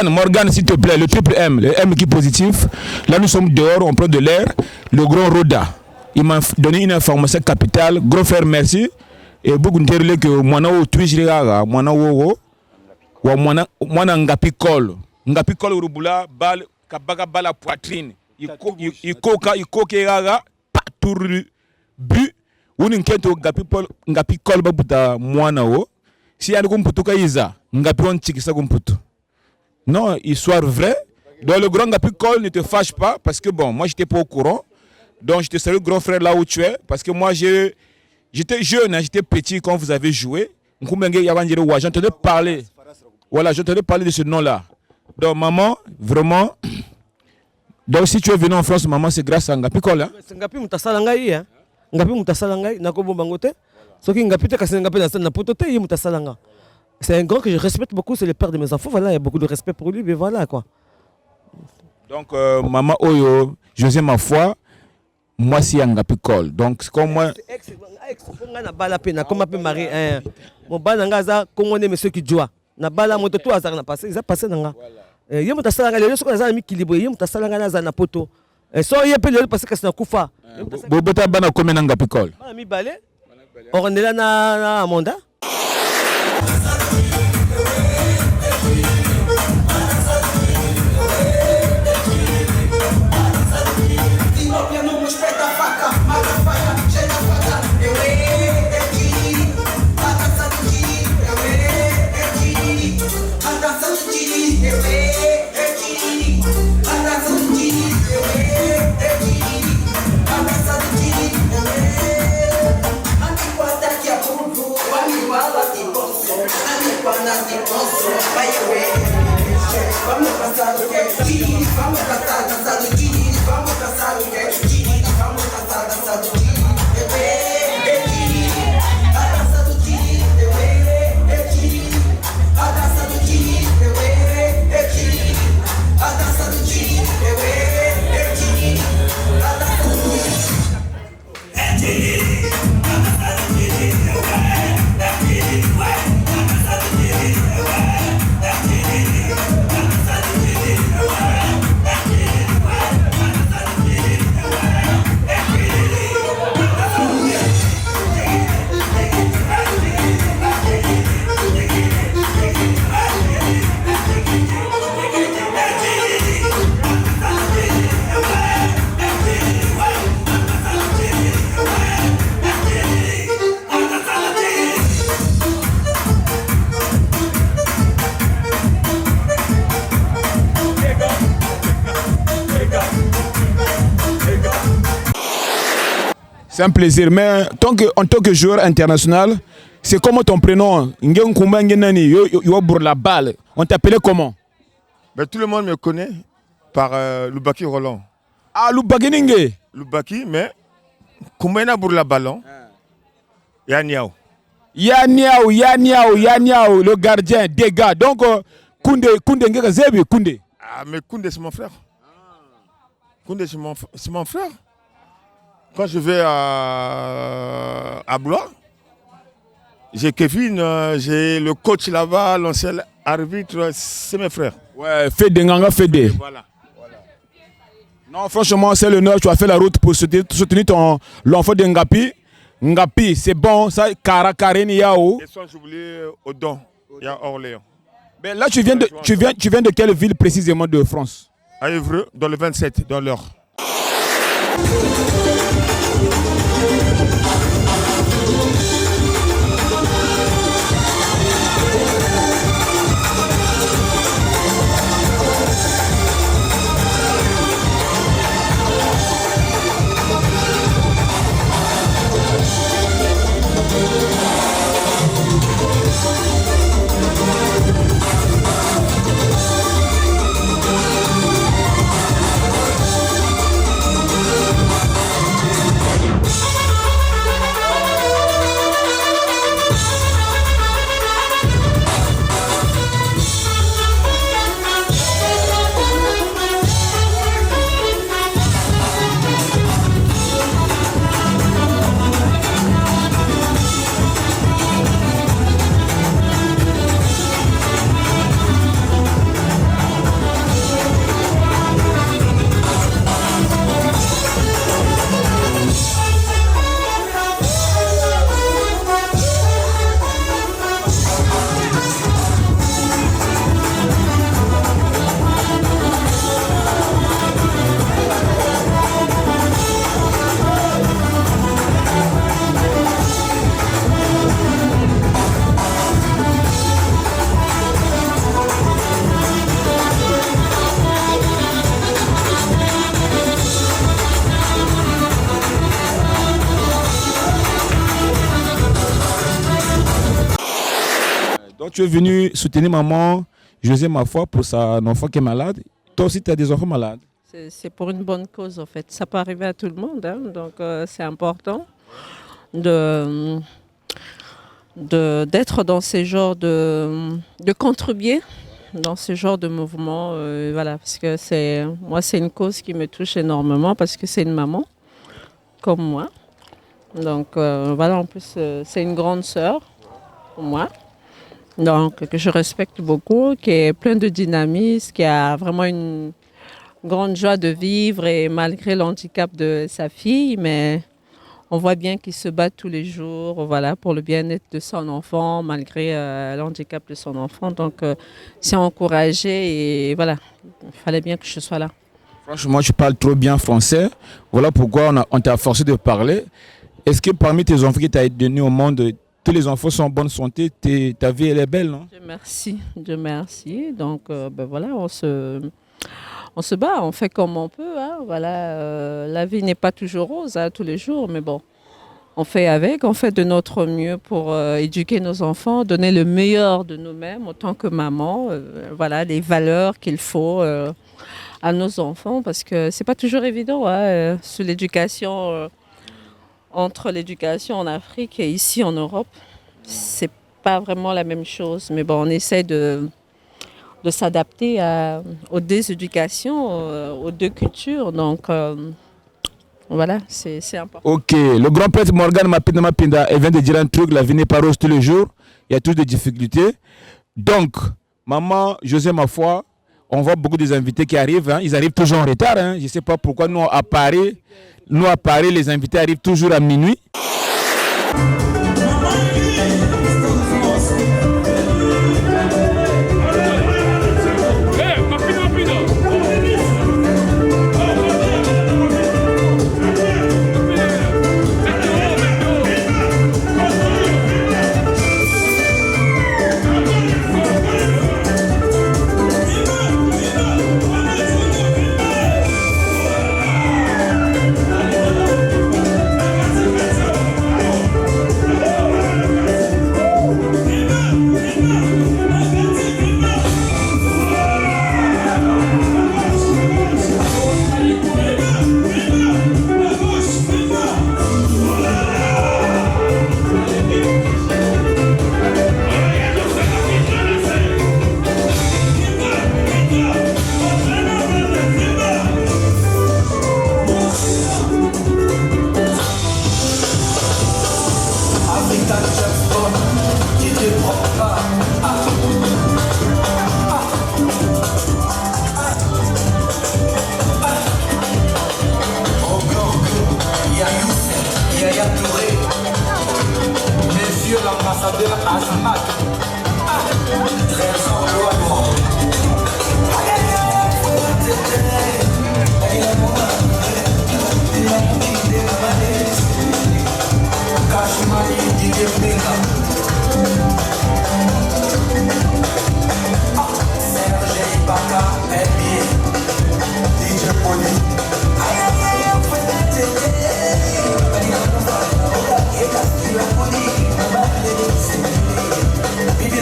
Morgan, s'il te plaît, le triple M, le M qui est positif. Là, nous sommes dehors, on prend de l'air. Le grand Roda, il m'a donné une information capitale. Grand frère, merci. Et beaucoup de gens que moi, au Twitch, moi, ngapi col rubula, bal, kabaga bala poitrine. Il coque, pas tour but. Ou n'inquiète, ngapi col babuta, moi, si y'a un puto kaïza, ngapi on tikisa kumputo. Non, histoire vraie. Donc le grand Gapicol, ne te fâche pas parce que bon, moi j'étais pas au courant. Donc je te salue grand frère là où tu es parce que moi j'étais jeune, hein, j'étais petit quand vous avez joué. J'entendais parler. Voilà, j'entendais parler de ce nom-là. Donc maman, vraiment. Donc si tu es venu en France, maman, c'est grâce à Gapicol. Hein. C'est Ngapi mutasalangai, hein. Ngapi mutasalangai, nakobo bangote. Ce qui Ngapi te kasse Ngapi na potote, il mutasalanga. C'est un grand que je respecte beaucoup, c'est le père de mes enfants. Voilà, il y a beaucoup de respect pour lui, mais voilà quoi. Donc, maman Oyo, José ma foi, moi c'est un Gapicol. Donc, c'est comme moi. Comme appelle Marie, mon banangaza, comme on est monsieur qui joue. Na bala moto tout hasard na passé, ils ont passé nanga. Yé mota salanga les gens qui ont équilibré, yé mota salanga na za na poto. So yé pe le parce que c'est na kufa. Bobota bana comme un Gapicol. Bana mi balé. On est là na Amonda. C'est un plaisir, mais en tant que joueur international, c'est comment ton prénom? La balle. On t'appelait comment? Ben, tout le monde me connaît par Loubaki Roland. Ah, Loubaki Ningue? Loubaki, mais Koumbena pour la ballon. Yaniao. Yaniao, le gardien, dégâts. Donc, Koundé Zebi, Koundé. Ah, mais Koundé, c'est mon frère. Koundé, c'est mon frère. Quand je vais à Blois, j'ai Kevin, j'ai le coach là-bas, l'ancien arbitre, c'est mes frères. Ouais, Fédé, Nganga Fédé. Voilà. Non, franchement, c'est l'honneur. Tu as fait la route pour soutenir l'enfant de Ngapi. Ngapi, c'est bon, ça, Karakareni Yao. Et sans oublier Odon, il y a Orléans. Mais là, tu viens de quelle ville précisément de France? À Évreux, dans le 27, dans l'heure. tu es venu soutenir maman José Mafwa pour son enfant qui est malade. Toi aussi, tu as des enfants malades. C'est pour une bonne cause, en fait. Ça peut arriver à tout le monde, hein, donc c'est important d'être dans ces genres de contribuer dans ce genre de mouvement, voilà, parce que c'est une cause qui me touche énormément parce que c'est une maman comme moi. Donc voilà, en plus c'est une grande sœur pour moi, donc que je respecte beaucoup, qui est pleine de dynamisme, qui a vraiment une grande joie de vivre et malgré l'handicap de sa fille, mais on voit bien qu'il se bat tous les jours, voilà, pour le bien-être de son enfant, malgré l'handicap de son enfant. Donc, c'est encouragé et voilà, il fallait bien que je sois là. Franchement, tu parles trop bien français. Voilà pourquoi on t'a forcé de parler. Est-ce que parmi tes enfants qui t'ont donné au monde, tous les enfants sont en bonne santé? Ta vie, elle est belle, non? Dieu merci. Donc, voilà, on se bat, on fait comme on peut. Hein, voilà, la vie n'est pas toujours rose tous les jours, mais bon, on fait avec, on fait de notre mieux pour éduquer nos enfants, donner le meilleur de nous-mêmes en tant que maman. Voilà, les valeurs qu'il faut à nos enfants, parce que c'est pas toujours évident sur l'éducation, entre l'éducation en Afrique et ici en Europe, c'est pas vraiment la même chose. Mais bon, on essaie de s'adapter aux deux éducations, aux deux cultures. Donc, voilà, c'est important. Ok, le grand prêtre Morgan Mapinda vient de dire un truc, la vie n'est pas rose tous les jours, il y a toujours des difficultés. Donc, maman José Mafwa, on voit beaucoup des invités qui arrivent, hein, ils arrivent toujours en retard. Hein, je ne sais pas pourquoi nous à Paris, les invités arrivent toujours à minuit. Baby,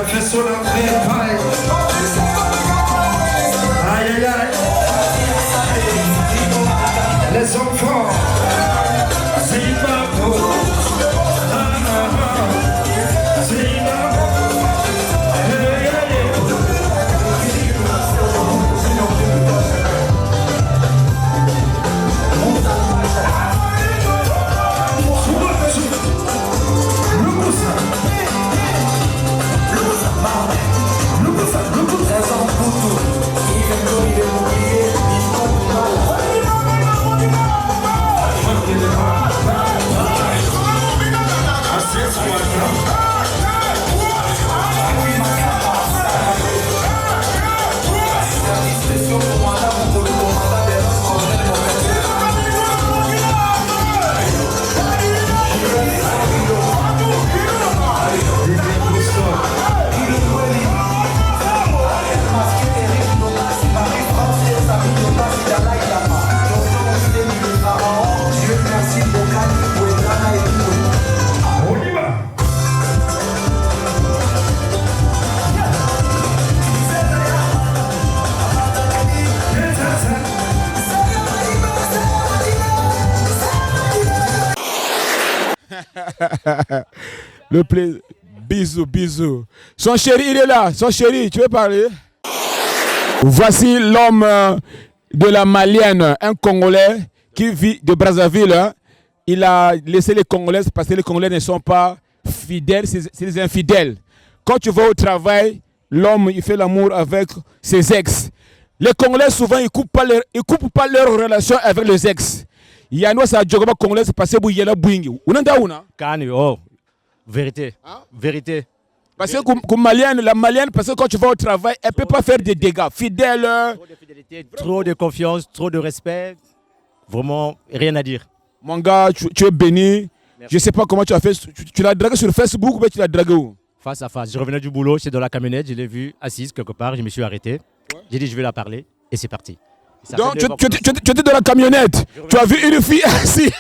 fait son entrée, pareil. Aïe aïe aïe. Les enfants, c'est pas beau. C'est pas beau. Le plaisir. Bisous, bisous. Son chéri, il est là. Son chéri, tu veux parler? Voici l'homme de la Malienne, un Congolais qui vit de Brazzaville. Hein. Il a laissé les Congolais parce que les Congolais ne sont pas fidèles, c'est des infidèles. Quand tu vas au travail, l'homme, il fait l'amour avec ses ex. Les Congolais, souvent, ils ne coupent pas leur relation avec les ex. Il y a nous, ça joue Congolais, c'est passé pour y aller bouingi. On est où, non? Oh, vérité. Hein? Vérité. Parce que la Malienne, parce que quand tu vas au travail, elle ne peut pas faire des dégâts. Fidèle. Trop de fidélité, trop de confiance, trop de respect. Vraiment, rien à dire. Mon gars, tu es béni. Merci. Je ne sais pas comment tu as fait. Tu l'as dragué sur Facebook ou tu l'as dragué où? Face à face. Je revenais du boulot, j'étais dans la camionnette, je l'ai vue assise quelque part, je me suis arrêté. Ouais. J'ai dit, je vais la parler. Et c'est parti. Donc, tu étais dans la camionnette. Tu as vu une fille assise.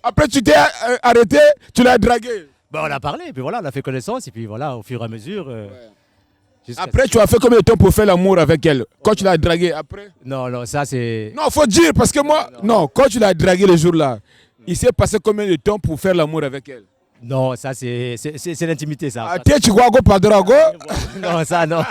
Après, tu t'es arrêté, tu l'as dragué. Ben, on a parlé, et puis voilà, on a fait connaissance, et puis voilà, au fur et à mesure. Après, tu as fait combien de temps pour faire l'amour avec elle? Quand tu l'as dragué après? Non, ça c'est. Non, faut dire, parce que moi, non, quand tu l'as dragué le jour-là, il s'est passé combien de temps pour faire l'amour avec elle? Non, ça c'est l'intimité, ça. Ah, tu vois, go pas drago? Non, ça non.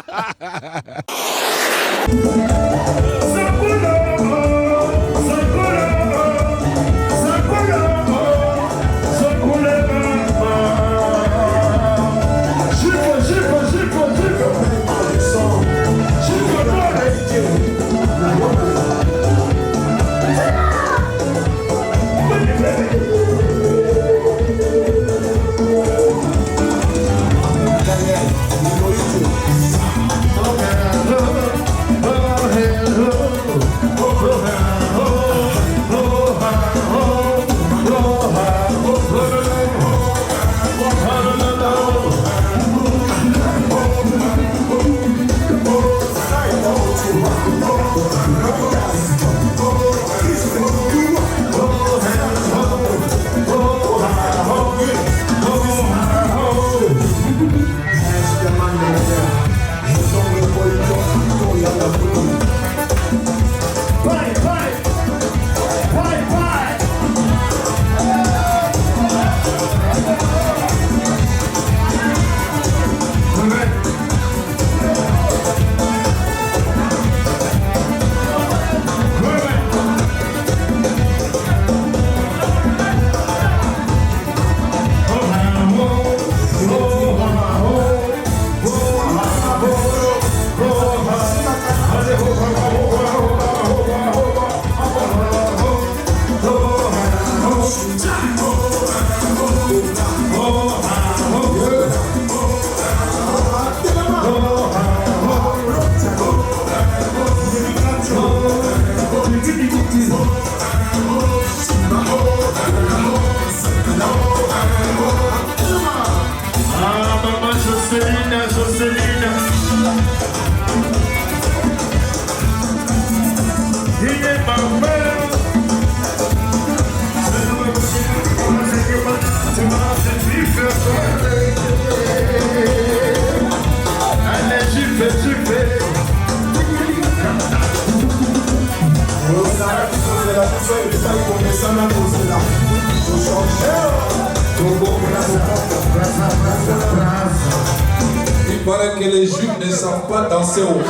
paraît que les Juifs ne savent pas danser au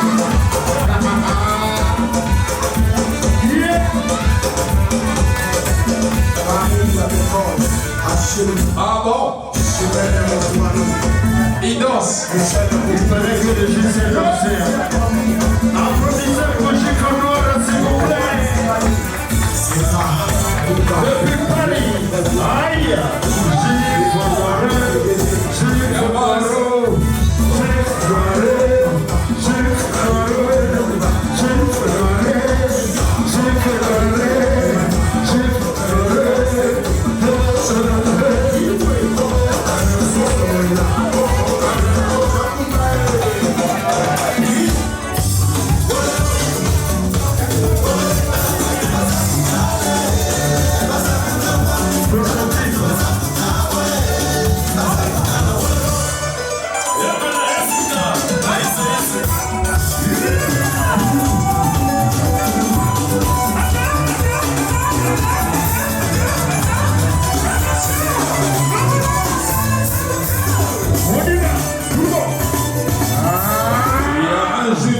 Ah bon? Il danse. Il paraît que les Juifs savent danser. Applaudissez pour Chico Noir, s'il vous plaît. C'est ça. Depuis Paris. Aïe.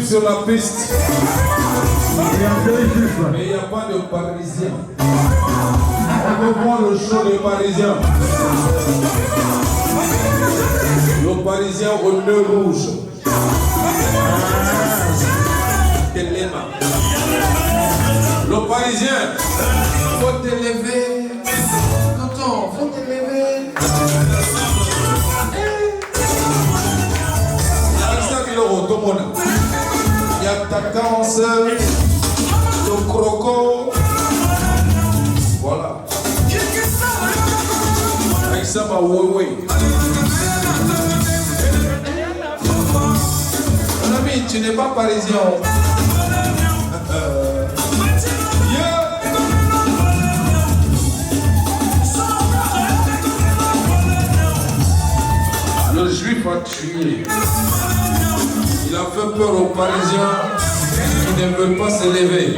Sur la piste. Mais il n'y a pas de Parisien. On veut voir le show des Parisiens. Le Parisien au nœud rouge. Le Parisien, faut t'élever. Tonton, faut t'élever. Il y a ta danse, le croco. Voilà. Avec ça, ma oui. Mon ami, tu n'es pas parisien. Le juif a tué. Il a fait peur aux Parisiens qui ne veulent pas s'élever.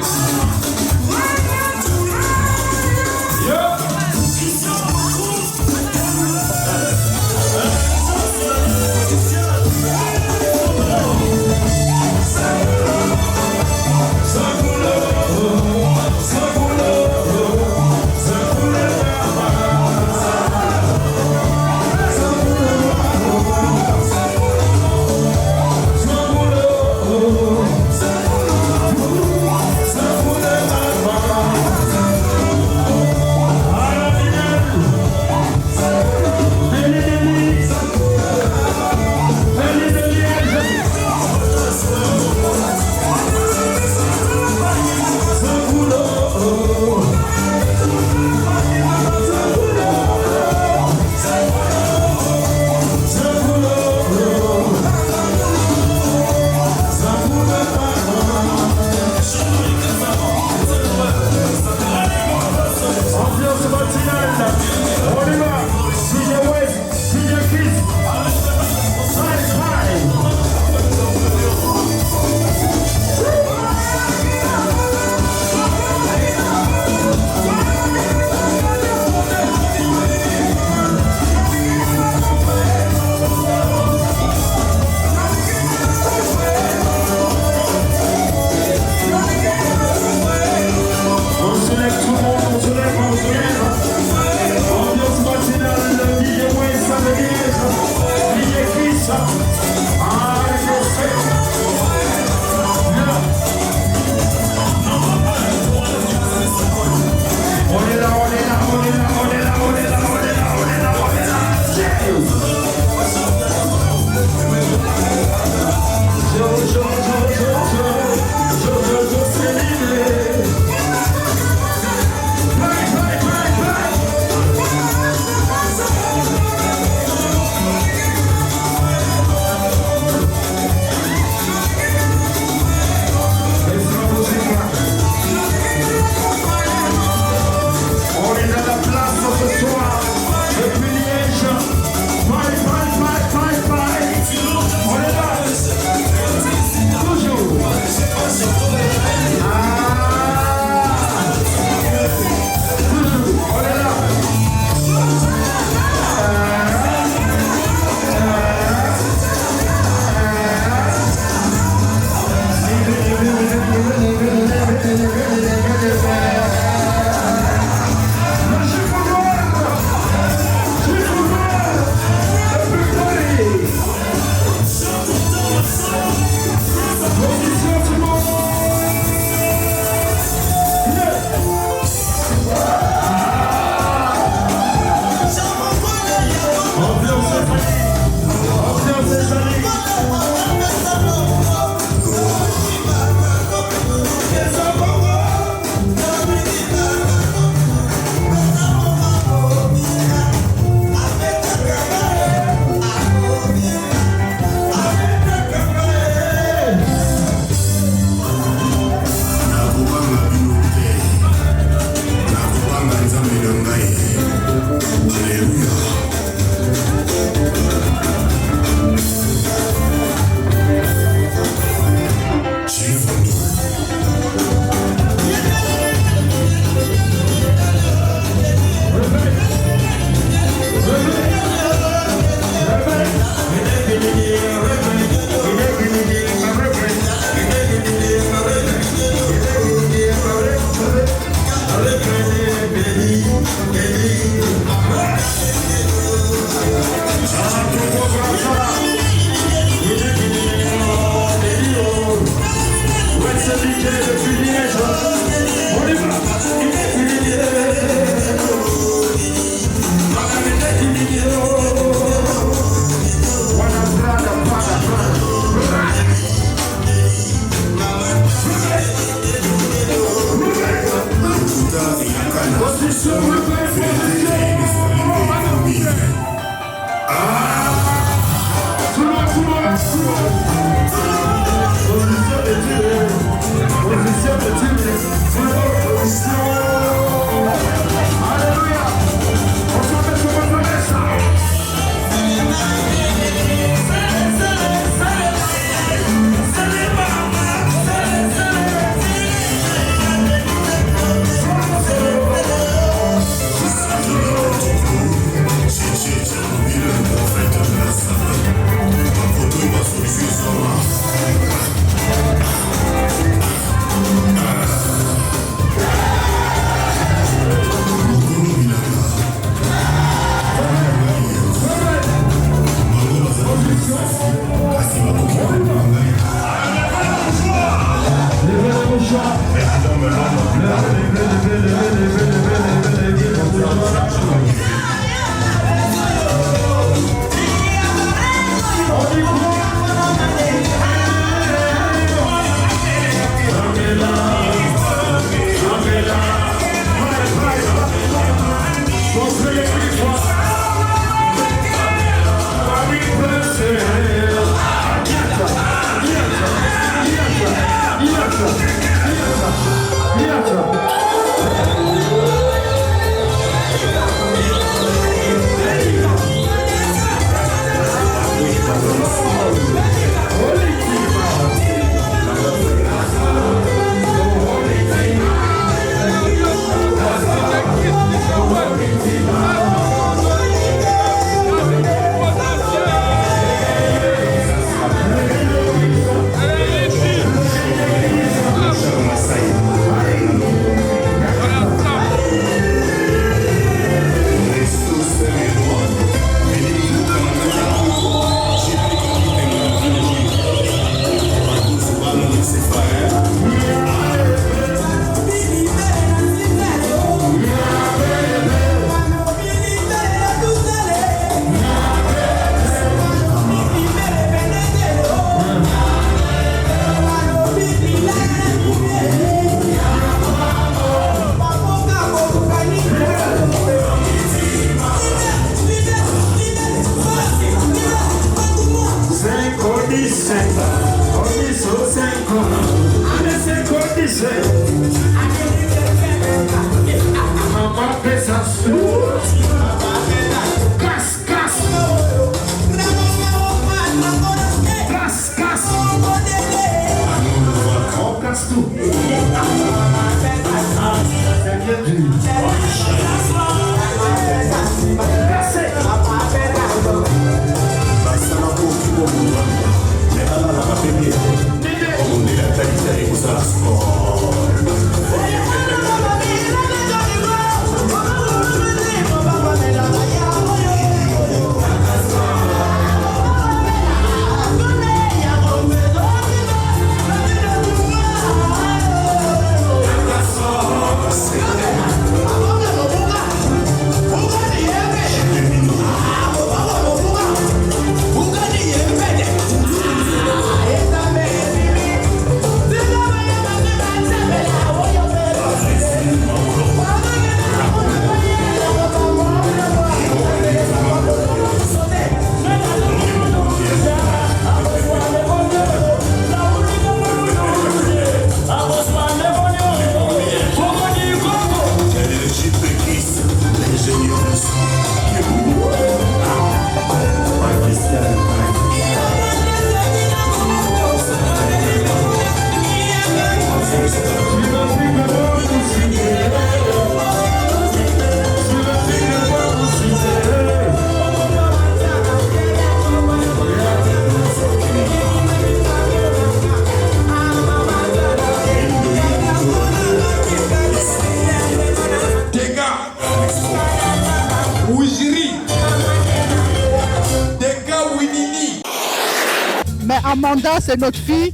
Amanda, c'est notre fille.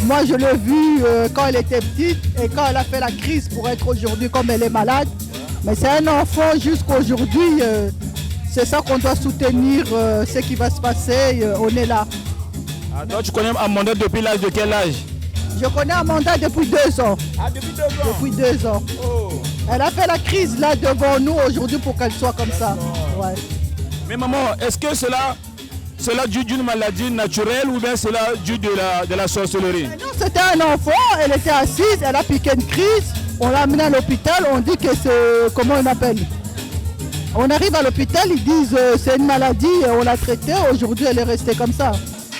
Moi, je l'ai vue quand elle était petite et quand elle a fait la crise pour être aujourd'hui comme elle est malade. Mais c'est un enfant jusqu'aujourd'hui. C'est ça qu'on doit soutenir, ce qui va se passer. On est là. Ah, donc tu connais Amanda depuis l'âge de quel âge? Je connais Amanda depuis 2 ans. Ah, depuis 2 ans? Depuis 2 ans. Oh. Elle a fait la crise là devant nous aujourd'hui pour qu'elle soit comme ça. Ouais. Mais maman, est-ce que cela c'est là dû d'une maladie naturelle ou bien c'est là dû de la sorcellerie? Non, c'était un enfant, elle était assise, elle a piqué une crise, on l'a amenée à l'hôpital, on dit que c'est, comment on appelle? On arrive à l'hôpital, ils disent c'est une maladie, on l'a traitée, aujourd'hui elle est restée comme ça.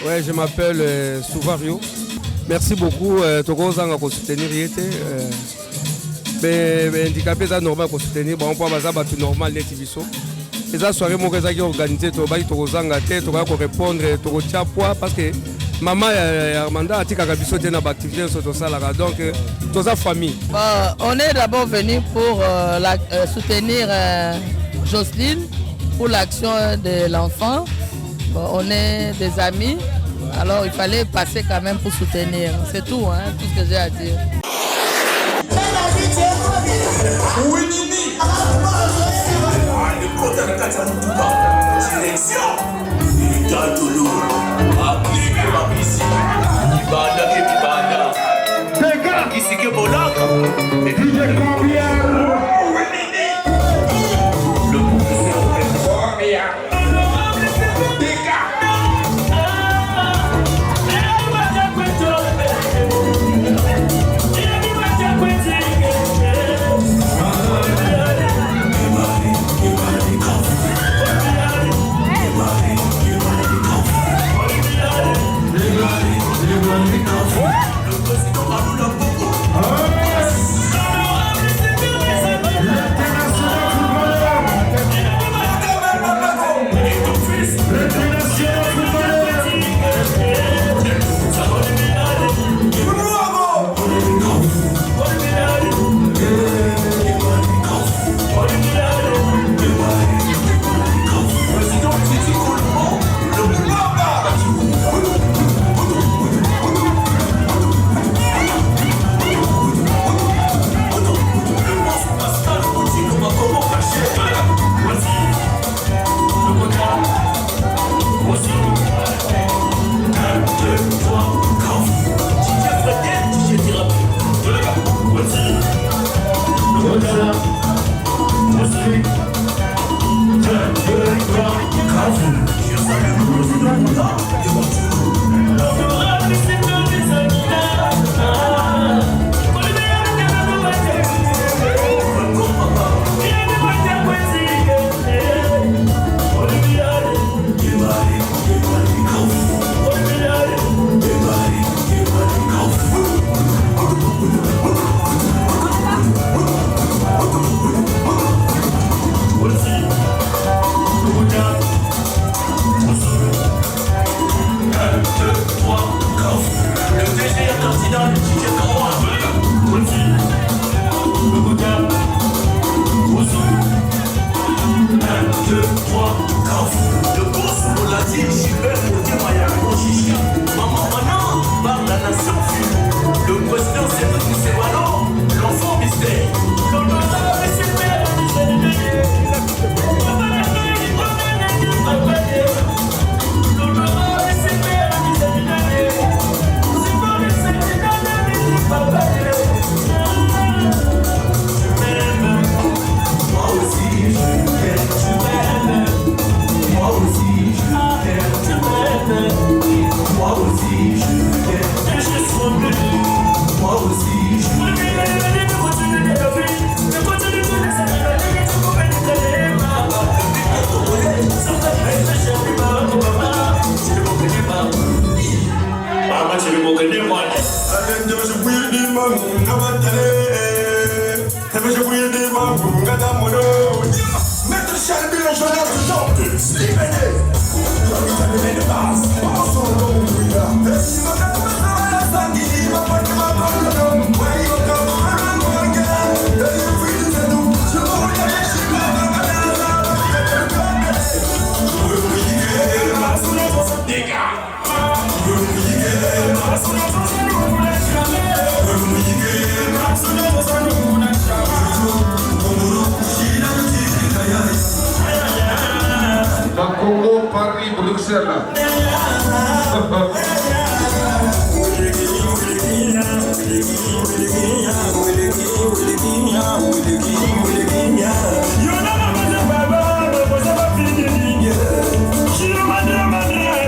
Ouais, je m'appelle Souvario. Merci beaucoup, Tokozanga pour soutenir Yete. Les handicapés, c'est normal pour soutenir, on peut avoir tout normal, les tibiso. Et ça, soirée, mon réseau qui est organisé, Tokozanga, répondre, Tokotia poids, parce que maman Armanda a dit qu'elle a besoin d'activité sur ça, donc toute sa famille. On est d'abord venu pour soutenir Jocelyne pour l'action de l'enfant. On est des amis, alors il fallait passer quand même pour soutenir. C'est tout, hein, tout ce que j'ai à dire. Congo, Paris, Bruxelles. You know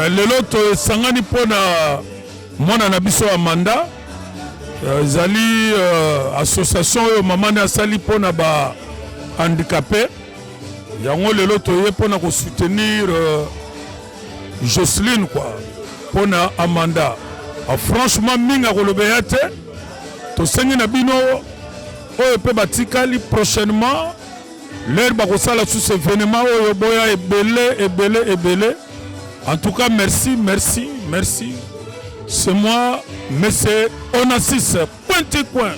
lelo tosangani mpona mwana na biso ya manda ezali association oyo mamani asali mpona bahandicapé yango lelo toye mpona kosoutenir Jocelyne quoi mpona Amanda franchement mingi akolobeya te tosengi na bino oyo mpe batikali prochainement l'air bakosala sous événement oyo boya ebele. En tout cas, merci. C'est moi, mais c'est Onassis, pointe coin.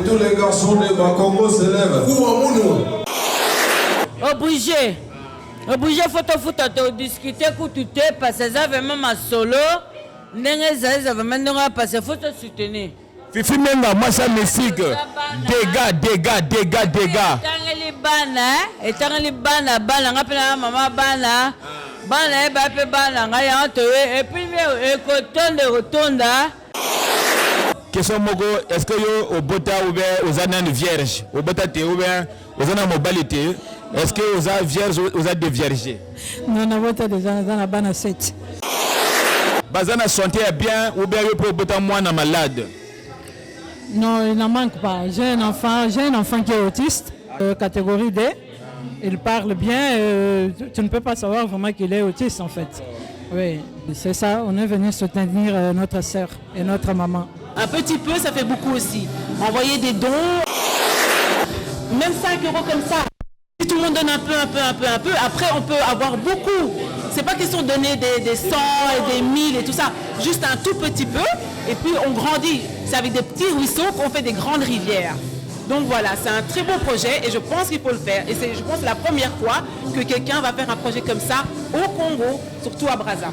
Tous les garçons de Bakongo se lèvent. Obligé photo discuter kututé parce que ça vraiment ma solo ndenge ça vraiment ndenge parce que faut te soutenir. Fifi menga masa mesik dégâts. Etangeli bana ngapela mama bana eba pe bana ngaya to et puis ekotonda question moko est-ce que yo obota ou bien ozana une vierge obota te ou bien ozana mobilité est-ce que oza vierge oza déviergé non na bota déjà na bana 7 bazana santé bien ou bien yo obota mwana malade. Non, il n'en manque pas. J'ai un enfant qui est autiste, catégorie D. Il parle bien. Tu ne peux pas savoir vraiment qu'il est autiste en fait. Oui, c'est ça. On est venu soutenir notre sœur et notre maman. Un petit peu, ça fait beaucoup aussi. Envoyer des dons, même 5 € comme ça. Si tout le monde donne un peu, après on peut avoir beaucoup. C'est pas question de donner des 100 et des 1000 et tout ça. Juste un tout petit peu, et puis on grandit. C'est avec des petits ruisseaux qu'on fait des grandes rivières. Donc voilà, c'est un très beau projet et je pense qu'il faut le faire. Et c'est, je pense, la première fois que quelqu'un va faire un projet comme ça au Congo, surtout à Brazza.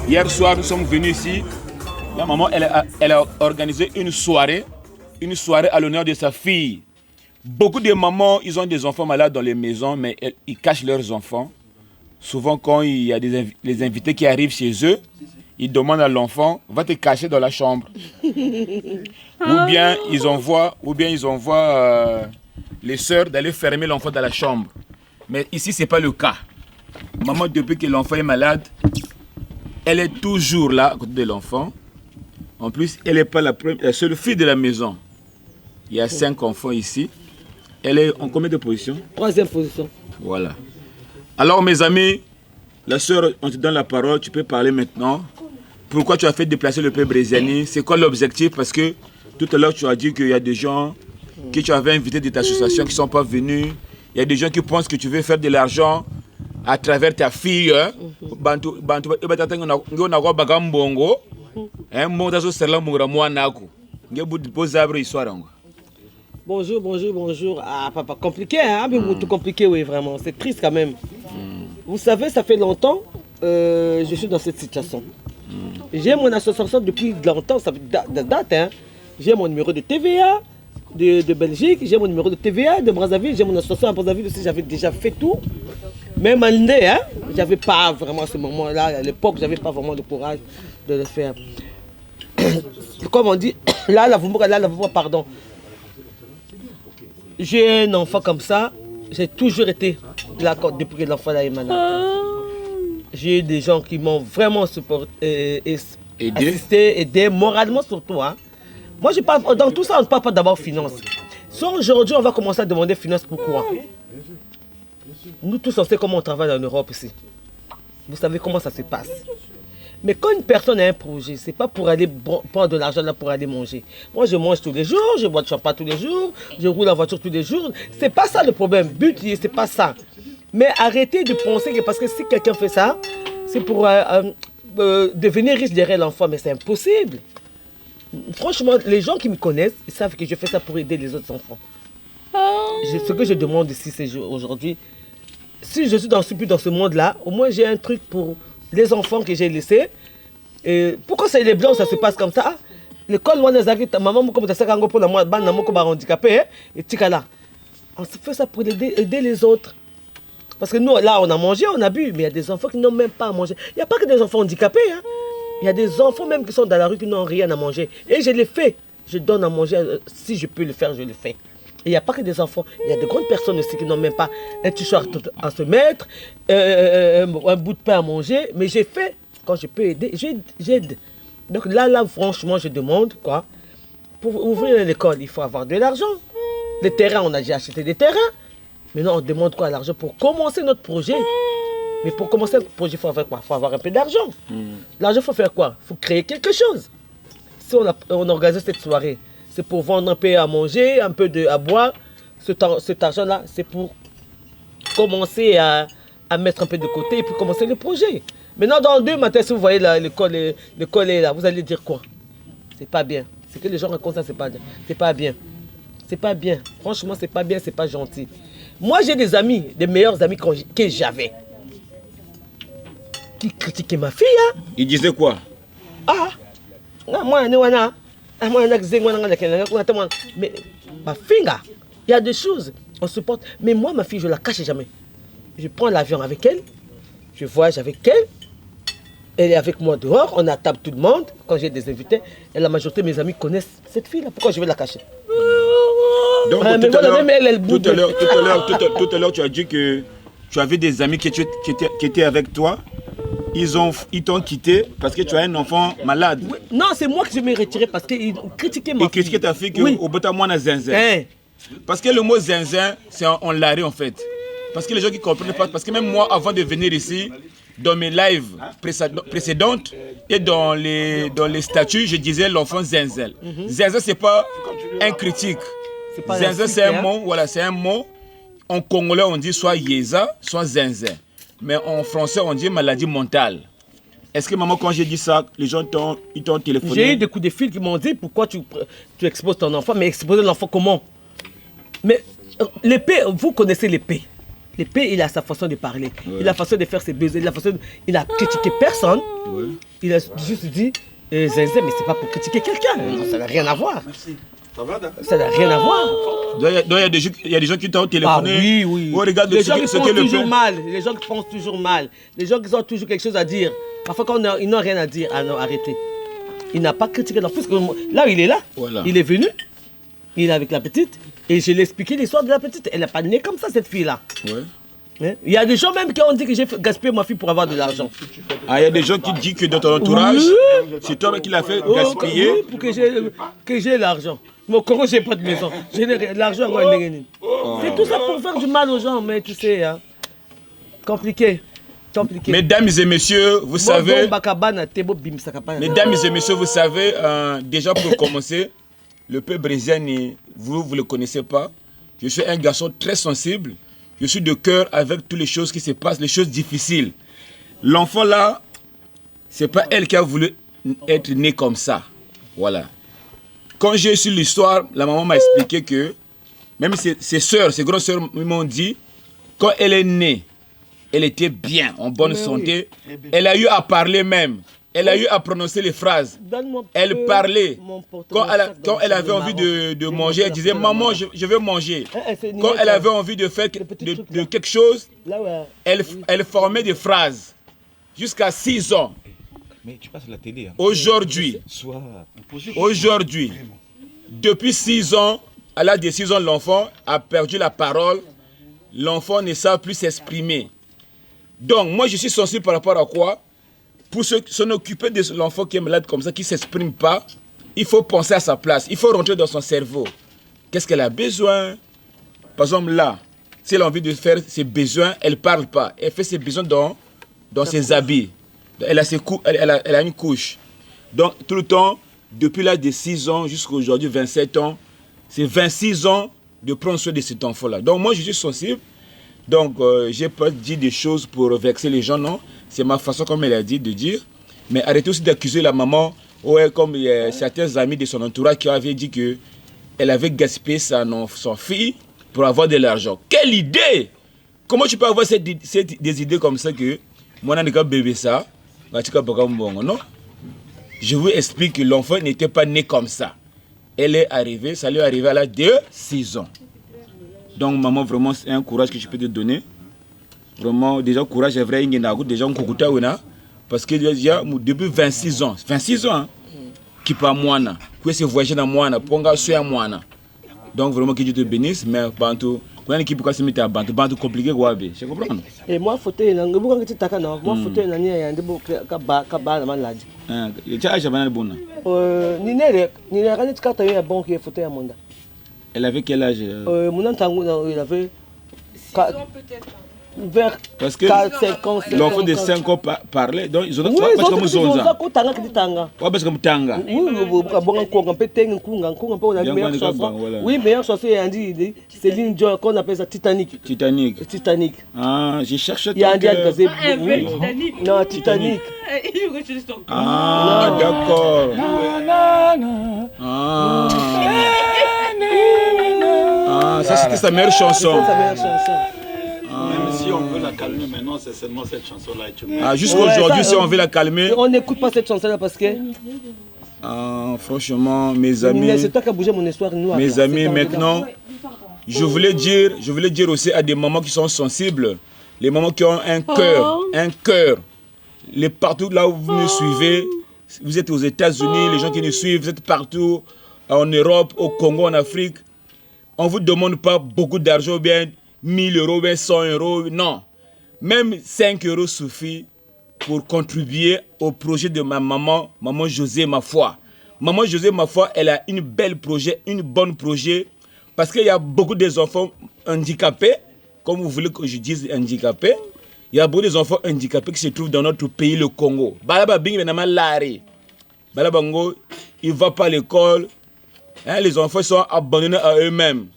Hier soir, nous sommes venus ici. La maman, elle a organisé une soirée à l'honneur de sa fille. Beaucoup de mamans, ils ont des enfants malades dans les maisons, mais ils cachent leurs enfants. Souvent, quand il y a les invités qui arrivent chez eux, ils demandent à l'enfant, va te cacher dans la chambre. Ou bien ils envoient les sœurs d'aller fermer l'enfant dans la chambre. Mais ici, ce n'est pas le cas. Maman, depuis que l'enfant est malade, elle est toujours là à côté de l'enfant. En plus, elle n'est pas la seule fille de la maison. Il y a 5 enfants ici. Elle est en combien de positions? 3e position. Voilà. Alors mes amis, la sœur, on te donne la parole, tu peux parler maintenant. Pourquoi tu as fait déplacer le peuple Brésiani? C'est quoi l'objectif? Parce que tout à l'heure tu as dit qu'il y a des gens que tu avais invités de ta association qui ne sont pas venus. Il y a des gens qui pensent que tu veux faire de l'argent à travers ta fille, bantu ebatata ngona kwa bagambongo, mbongo tazo serla mura mwanako. Ngebu posabre histoire ngo. Bonjour, bonjour, bonjour. Ah, papa, compliqué, hein? Mais tout compliqué, oui, vraiment. C'est triste quand même. Vous savez, ça fait longtemps que je suis dans cette situation. J'ai mon association depuis longtemps, ça date, hein? J'ai mon numéro de TVA de Belgique, j'ai mon numéro de TVA de Brazzaville, j'ai mon association à Brazzaville aussi, j'avais déjà fait tout. Même en Indé, hein? J'avais pas vraiment ce moment-là, à l'époque, j'avais pas vraiment le courage de le faire. Comme on dit, pardon. J'ai un enfant comme ça, j'ai toujours été là depuis que l'enfant est malade. J'ai des gens qui m'ont vraiment supporté, assisté, aidé, moralement surtout. Hein. Moi, je parle, dans tout ça, on ne parle pas d'abord finance. Si aujourd'hui, on va commencer à demander finance, pourquoi? Nous tous, on sait comment on travaille en Europe ici. Vous savez comment ça se passe. Mais quand une personne a un projet, c'est pas pour aller prendre de l'argent là pour aller manger. Moi, je mange tous les jours, je bois de champagne tous les jours, je roule en voiture tous les jours. C'est pas ça le problème. But, c'est pas ça. Mais arrêtez de penser que parce que si quelqu'un fait ça, c'est pour devenir riche derrière l'enfant. Mais c'est impossible. Franchement, les gens qui me connaissent, ils savent que je fais ça pour aider les autres enfants. Ce que je demande ici aujourd'hui, si je suis plus dans ce monde-là, au moins j'ai un truc pour les enfants que j'ai laissés. Et pourquoi c'est les blancs, ça se passe comme ça? L'école, maman, comme ça, pour la moi, handicapé, et tikala. On fait ça pour aider les autres. Parce que nous, là, on a mangé, on a bu, mais il y a des enfants qui n'ont même pas à manger. Il n'y a pas que des enfants handicapés. Hein. Il y a des enfants même qui sont dans la rue qui n'ont rien à manger. Et je le fais. Je donne à manger. Si je peux le faire, je le fais. Et il n'y a pas que des enfants. Il y a de grandes personnes aussi qui n'ont même pas un t-shirt à se mettre, un bout de pain à manger. Mais j'ai fait. Quand je peux aider, j'aide. Donc là, franchement, je demande quoi. Pour ouvrir l'école, il faut avoir de l'argent. Les terrains, on a déjà acheté des terrains. Maintenant, on demande quoi? L'argent pour commencer notre projet. Mais pour commencer notre projet, il faut avoir quoi? Il faut avoir un peu d'argent. L'argent, il faut faire quoi? Il faut créer quelque chose. Si on organise cette soirée, c'est pour vendre un peu à manger, un peu à boire. Cet argent-là, c'est pour commencer à mettre un peu de côté et puis commencer le projet. Maintenant, dans 2 matins, si vous voyez l'école est là, vous allez dire quoi? C'est pas bien. C'est que les gens racontent ça, c'est pas bien. C'est pas bien. C'est pas bien. Franchement, c'est pas bien, c'est pas gentil. Moi, j'ai des amis, des meilleurs amis que j'avais, qui critiquaient ma fille. Hein. Ils disaient quoi? Mais ma fille, il y a des choses, on supporte. Mais moi, ma fille, je la cache jamais. Je prends l'avion avec elle, je voyage avec elle, elle est avec moi dehors, on attable tout le monde, quand j'ai des invités, et la majorité de mes amis connaissent cette fille-là. Pourquoi je vais la cacher? Donc, tout à l'heure, tu as dit que tu avais des amis qui étaient avec toi. Ils t'ont quitté parce que tu as un enfant malade. Oui. Non, c'est moi que je m'ai retiré parce qu'ils critiquaient ma fille. Ils critiquaient ta fille au bout de moi, on a zinzin. Parce que le mot zinzin, c'est en l'arrêt en fait. Parce que les gens qui ne comprennent pas, parce que même moi, avant de venir ici, dans mes lives précédentes et dans les statuts, je disais l'enfant zinzel. Zinzin, ce n'est pas un critique. Zinzin, c'est un mot, voilà, c'est un mot. En congolais, on dit soit yéza, soit zinzin. Mais en français, on dit maladie mentale. Est-ce que maman, quand j'ai dit ça, les gens t'ont téléphoné? J'ai eu des coups de fil qui m'ont dit pourquoi tu exposes ton enfant, mais exposer l'enfant comment? Mais l'épée, vous connaissez l'épée. L'épée, il a sa façon de parler, il a sa façon de faire ses besoins, il a critiqué personne. Il a juste dit zinzin, mais c'est pas pour critiquer quelqu'un, ça n'a rien à voir. Merci. Ça n'a rien à voir. Donc il y a des gens qui t'ont téléphoné. Oui. Oh, regarde les gens qui pensent toujours mal. Les gens qui pensent toujours mal. Les gens qui ont toujours quelque chose à dire. Parfois quand ils n'ont rien à dire, ah non, arrêtez. Il n'a pas critiqué l'enfant. Là, il est là. Voilà. Il est venu. Il est avec la petite. Et je lui ai expliqué l'histoire de la petite. Elle n'est pas née comme ça, cette fille-là. Il y a des gens même qui ont dit que j'ai gaspillé ma fille pour avoir de l'argent. Ah, il y a des gens qui disent que dans ton entourage, c'est toi qui l'as fait gaspiller. Oui, pour que j'ai l'argent. Mon Congo, j'ai pas de maison. J'ai l'argent. C'est tout ça pour faire du mal aux gens, mais tu sais, hein. Compliqué. Mesdames et messieurs, vous savez. Mesdames et messieurs, vous savez, déjà pour commencer, le peuple brésilien, vous ne le connaissez pas. Je suis un garçon très sensible. Je suis de cœur avec toutes les choses qui se passent, les choses difficiles. L'enfant là, c'est pas elle qui a voulu être née comme ça. Voilà. Quand j'ai su l'histoire, la maman m'a expliqué que, même ses soeurs, ses grandes soeurs m'ont dit, quand elle est née, elle était bien, en bonne santé. Oui. Elle a eu à parler même. Elle a eu à prononcer les phrases. Elle parlait. Quand elle avait envie de manger, elle disait, maman, je veux manger. Quand elle avait envie de faire de quelque chose, elle formait des phrases. Jusqu'à 6 ans. Mais tu passes la télé. Hein. Aujourd'hui, depuis 6 ans, à l'âge de 6 ans, l'enfant a perdu la parole. L'enfant ne sait plus s'exprimer. Donc, moi, je suis sensible par rapport à quoi? Pour s'en occuper de l'enfant qui est malade comme ça, qui ne s'exprime pas, il faut penser à sa place. Il faut rentrer dans son cerveau. Qu'est-ce qu'elle a besoin? Par exemple, là, si elle a envie de faire ses besoins, elle ne parle pas. Elle fait ses besoins dans ses habits. Elle a une couche. Donc, tout le temps, depuis l'âge de 6 ans jusqu'à aujourd'hui, 27 ans, c'est 26 ans de prendre soin de cet enfant-là. Donc, moi, je suis sensible. Donc, je n'ai pas dit des choses pour vexer les gens, non. C'est ma façon, comme elle a dit, de dire. Mais arrêtez aussi d'accuser la maman, ouais, comme certains amis de son entourage qui avaient dit qu'elle avait gaspillé son fille pour avoir de l'argent. Quelle idée! Comment tu peux avoir des idées comme ça que moi, je n'ai bébé ça, non? Je vous explique que l'enfant n'était pas né comme ça. Elle est arrivée, ça lui est arrivé à l'âge de 6 ans. Donc, maman, vraiment, c'est un courage que je peux te donner. Vraiment, déjà, courage est vrai, déjà, on kukuta wena. Parce que déjà, depuis 26 ans, hein, qui pas moi, qui se voyager dans moi, ponga soya moi. Donc, vraiment, que Dieu te bénisse, mais bantu, quand l'équipe peut se mettre à bantu compliqué, quoi, je comprends. Et moi, photo, moi, photo, elle avait quel âge? Il avait 4, vers parce que 5 ans. L'enfant de 5 ans parlait, donc ils ont dit parce que nous sommes là. Parce que nous tanga. Oui, meilleur chauffeur, il a dit Céline Dion, qu'on appelle ça Titanic. Titanic. Ah, j'ai cherché. Il a dit non, Titanic. Ah, d'accord. Ah, ça c'était sa meilleure chanson. Même si on veut la calmer maintenant, c'est seulement cette chanson-là. Ah, jusqu'aujourd'hui, si on veut la calmer. On n'écoute pas cette chanson-là parce que. Ah, franchement, mes amis. C'est toi qui as bougé mon histoire noire. Mes amis, maintenant, je voulais dire aussi à des mamans qui sont sensibles, les mamans qui ont un cœur. Les partout là où vous me suivez, vous êtes aux États-Unis, les gens qui nous suivent, vous êtes partout, en Europe, au Congo, en Afrique. On ne vous demande pas beaucoup d'argent, bien 1000 euros, bien 100 euros, non. Même 5 euros suffit pour contribuer au projet de ma maman, maman José Mafoi. Maman José Mafoi, elle a une belle projet, une bonne projet, parce qu'il y a beaucoup d'enfants handicapés, comme vous voulez que je dise handicapés. Il y a beaucoup d'enfants handicapés qui se trouvent dans notre pays, le Congo. Balaba Bing Benama Lari. Balabango, il ne va pas à l'école. Hein, les enfants sont abandonnés à eux-mêmes.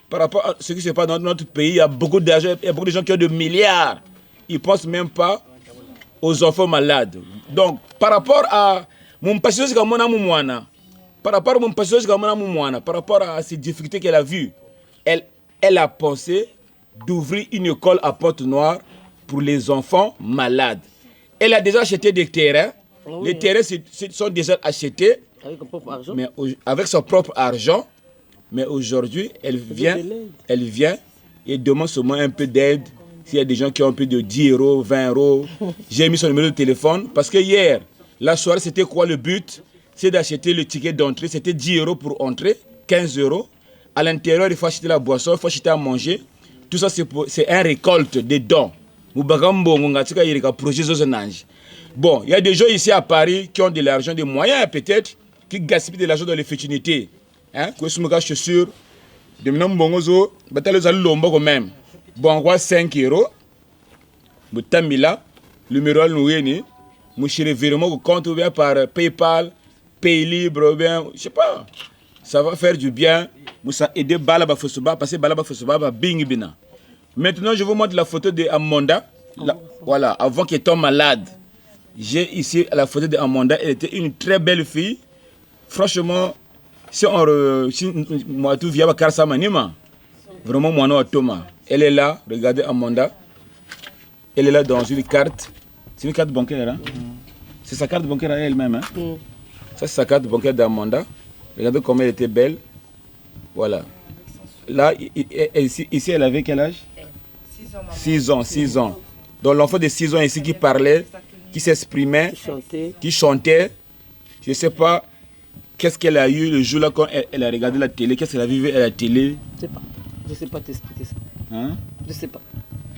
Par rapport à ce qui se passe dans notre pays, il y a beaucoup d'argent, il y a beaucoup de gens qui ont des milliards. Ils ne pensent même pas aux enfants malades. Donc, par rapport à mon passion, par rapport à ces difficultés qu'elle a vues, elle a pensé d'ouvrir une école à Pointe-Noire pour les enfants malades. Elle a déjà acheté des terrains. Les terrains sont déjà achetés. Avec son propre argent, mais aujourd'hui, elle vient et demande seulement un peu d'aide. S'il y a des gens qui ont un peu de 10 euros, 20 euros, j'ai mis son numéro de téléphone. Parce que hier, la soirée, c'était quoi le but? C'est d'acheter le ticket d'entrée. C'était 10 euros pour entrer, 15 euros. À l'intérieur, il faut acheter la boisson, il faut acheter à manger. Tout ça, c'est un récolte des dons. Bon, il y a des gens ici à Paris qui ont de l'argent, des moyens peut-être, qui gaspillent de l'argent dans les futilités. Hein? Que je suis sûr. De maintenant, bongozo, bataille aux lombo quand même. Bon, on voit 5 euros. Boutamila, le numéro nous Moi, je suis virement au compte ou bien par PayPal, Paylibre, ou bien, je sais pas. Ça va faire du bien. Moi, ça aider Balaba Fosoba, passer Balaba Fosoba, bing bina. Maintenant, je vous montre la photo d'Amanda. Voilà, avant qu'elle tombe malade. J'ai ici la photo d'Amanda. Elle était une très belle fille. Franchement, si moi tout via Karsa Manima, vraiment moi non Thomas. Elle est là, regardez Amanda. Elle est là dans une carte. C'est une carte bancaire, hein? C'est sa carte bancaire à elle-même, hein? Ça, c'est sa carte bancaire d'Amanda. Regardez comment elle était belle. Voilà. Là, ici, elle avait quel âge? 6 ans. Donc l'enfant de 6 ans ici qui parlait, qui s'exprimait, qui chantait. Je ne sais pas qu'est-ce qu'elle a eu le jour-là quand elle a regardé la télé. Qu'est-ce qu'elle a vu à la télé? Je ne sais pas t'expliquer ça. Hein? Je ne sais pas.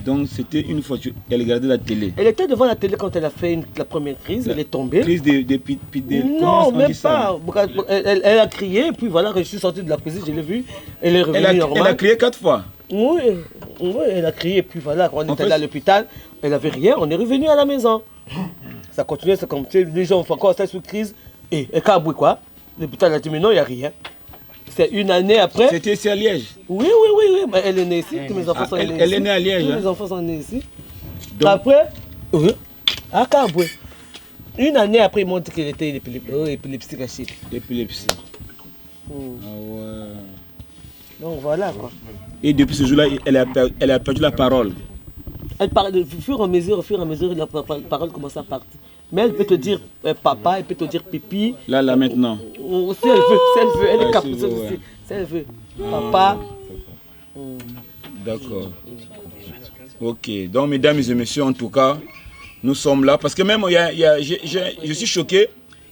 Donc c'était une fois qu'elle regardait la télé. Elle était devant la télé quand elle a fait la première crise, elle est tombée. Crise de non, même pas. Elle a crié, et puis voilà, je suis sorti de la cuisine, je l'ai vue. Elle est revenue normale. Elle a crié 4 fois. Oui, elle a crié, et puis voilà, quand on était allé à l'hôpital, elle n'avait rien, on est revenu à la maison. Ça continuait, ça continuait, les gens font encore ça sous crise. Et quand quoi, l'hôpital a dit, mais non, il n'y a rien. C'est une année après. C'était ici à Liège? Oui. Mais elle est née ici. Tous mes enfants sont nés ici. Elle est née à Liège. Tous mes enfants sont nés ici. Donc, après, à Kaboué. Une année après, ils m'ont dit qu'elle était épilepsie cachée. Épilepsie. Ah ouais. Donc voilà quoi. Et depuis ce jour-là, elle a perdu la parole. Elle parle au fur et à mesure, la parole commence à partir. Mais elle peut te dire papa, elle peut te dire pipi. Là maintenant. Si elle veut, elle est capable aussi. Si elle veut. Papa. D'accord. Ok. Donc mesdames et messieurs, en tout cas, nous sommes là. Parce que même, je suis choqué.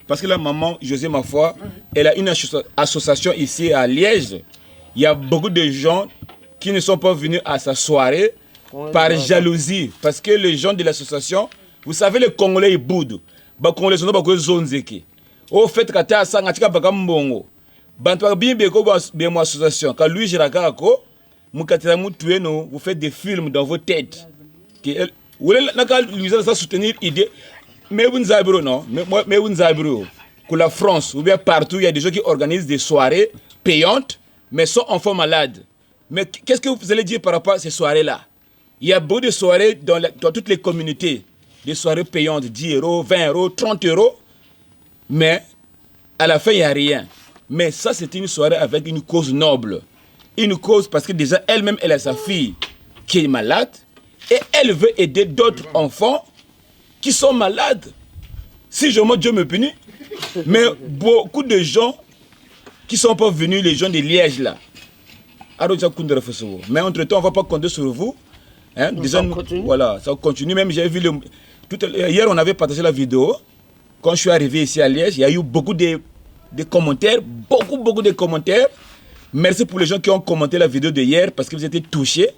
Parce que la maman, José Mafoua, elle a une association ici à Liège. Il y a beaucoup de gens qui ne sont pas venus à sa soirée par jalousie. Parce que les gens de l'association, vous savez, les Congolais, ils boudent. Les Congolais sont pas zonzeki. Au fait, quand tu as ça, tu as mbongo. Bantu bien bien association. Quand lui, Jirakako, vous faites des films dans vos têtes. Vous allez soutenir l'idée. Mais vous n'avez non. Mais vous n'avez que la France, ou bien partout, il y a des gens qui organisent des soirées payantes, mais sont enfants malades. Mais qu'est-ce que vous allez dire par rapport à ces soirées-là? Il y a beaucoup de soirées dans toutes les communautés. Des soirées payantes, 10 euros, 20 euros, 30 euros. Mais à la fin, il n'y a rien. Mais ça, c'est une soirée avec une cause noble. Une cause parce que déjà, elle-même, elle a sa fille qui est malade. Et elle veut aider d'autres enfants qui sont malades. Si je me Dieu me punit. Mais beaucoup de gens qui ne sont pas venus, les gens de Liège là. Mais entre-temps, on ne va pas compter sur vous. Hein? Déjà, voilà, ça continue. Même j'ai vu hier, on avait partagé la vidéo. Quand je suis arrivé ici à Liège, il y a eu beaucoup de commentaires, beaucoup de commentaires. Merci pour les gens qui ont commenté la vidéo de hier parce que vous étiez touchés.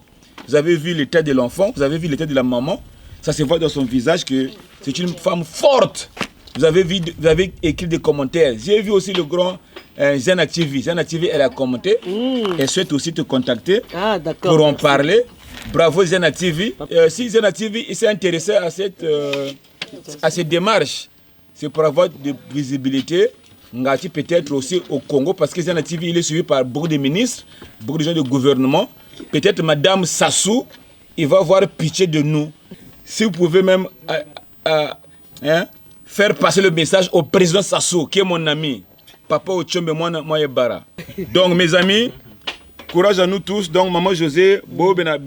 Vous avez vu l'état de l'enfant, vous avez vu l'état de la maman. Ça se voit dans son visage que c'est une femme forte. Vous avez écrit des commentaires. J'ai vu aussi le grand Zena TV. Zena TV, elle a commenté. Elle souhaite aussi te contacter pour en parler. Bravo Zena TV. Si Zena TV s'est intéressé à cette démarche, c'est pour avoir de visibilité. Ngati peut-être aussi au Congo, parce que Zena TV, il est suivi par beaucoup de ministres, beaucoup de gens du gouvernement. Peut-être Madame Sassou, il va avoir pitié de nous. Si vous pouvez même faire passer le message au président Sassou, qui est mon ami. Papa Ochombe, moi et Bara. Donc mes amis, courage à nous tous. Donc maman José, on a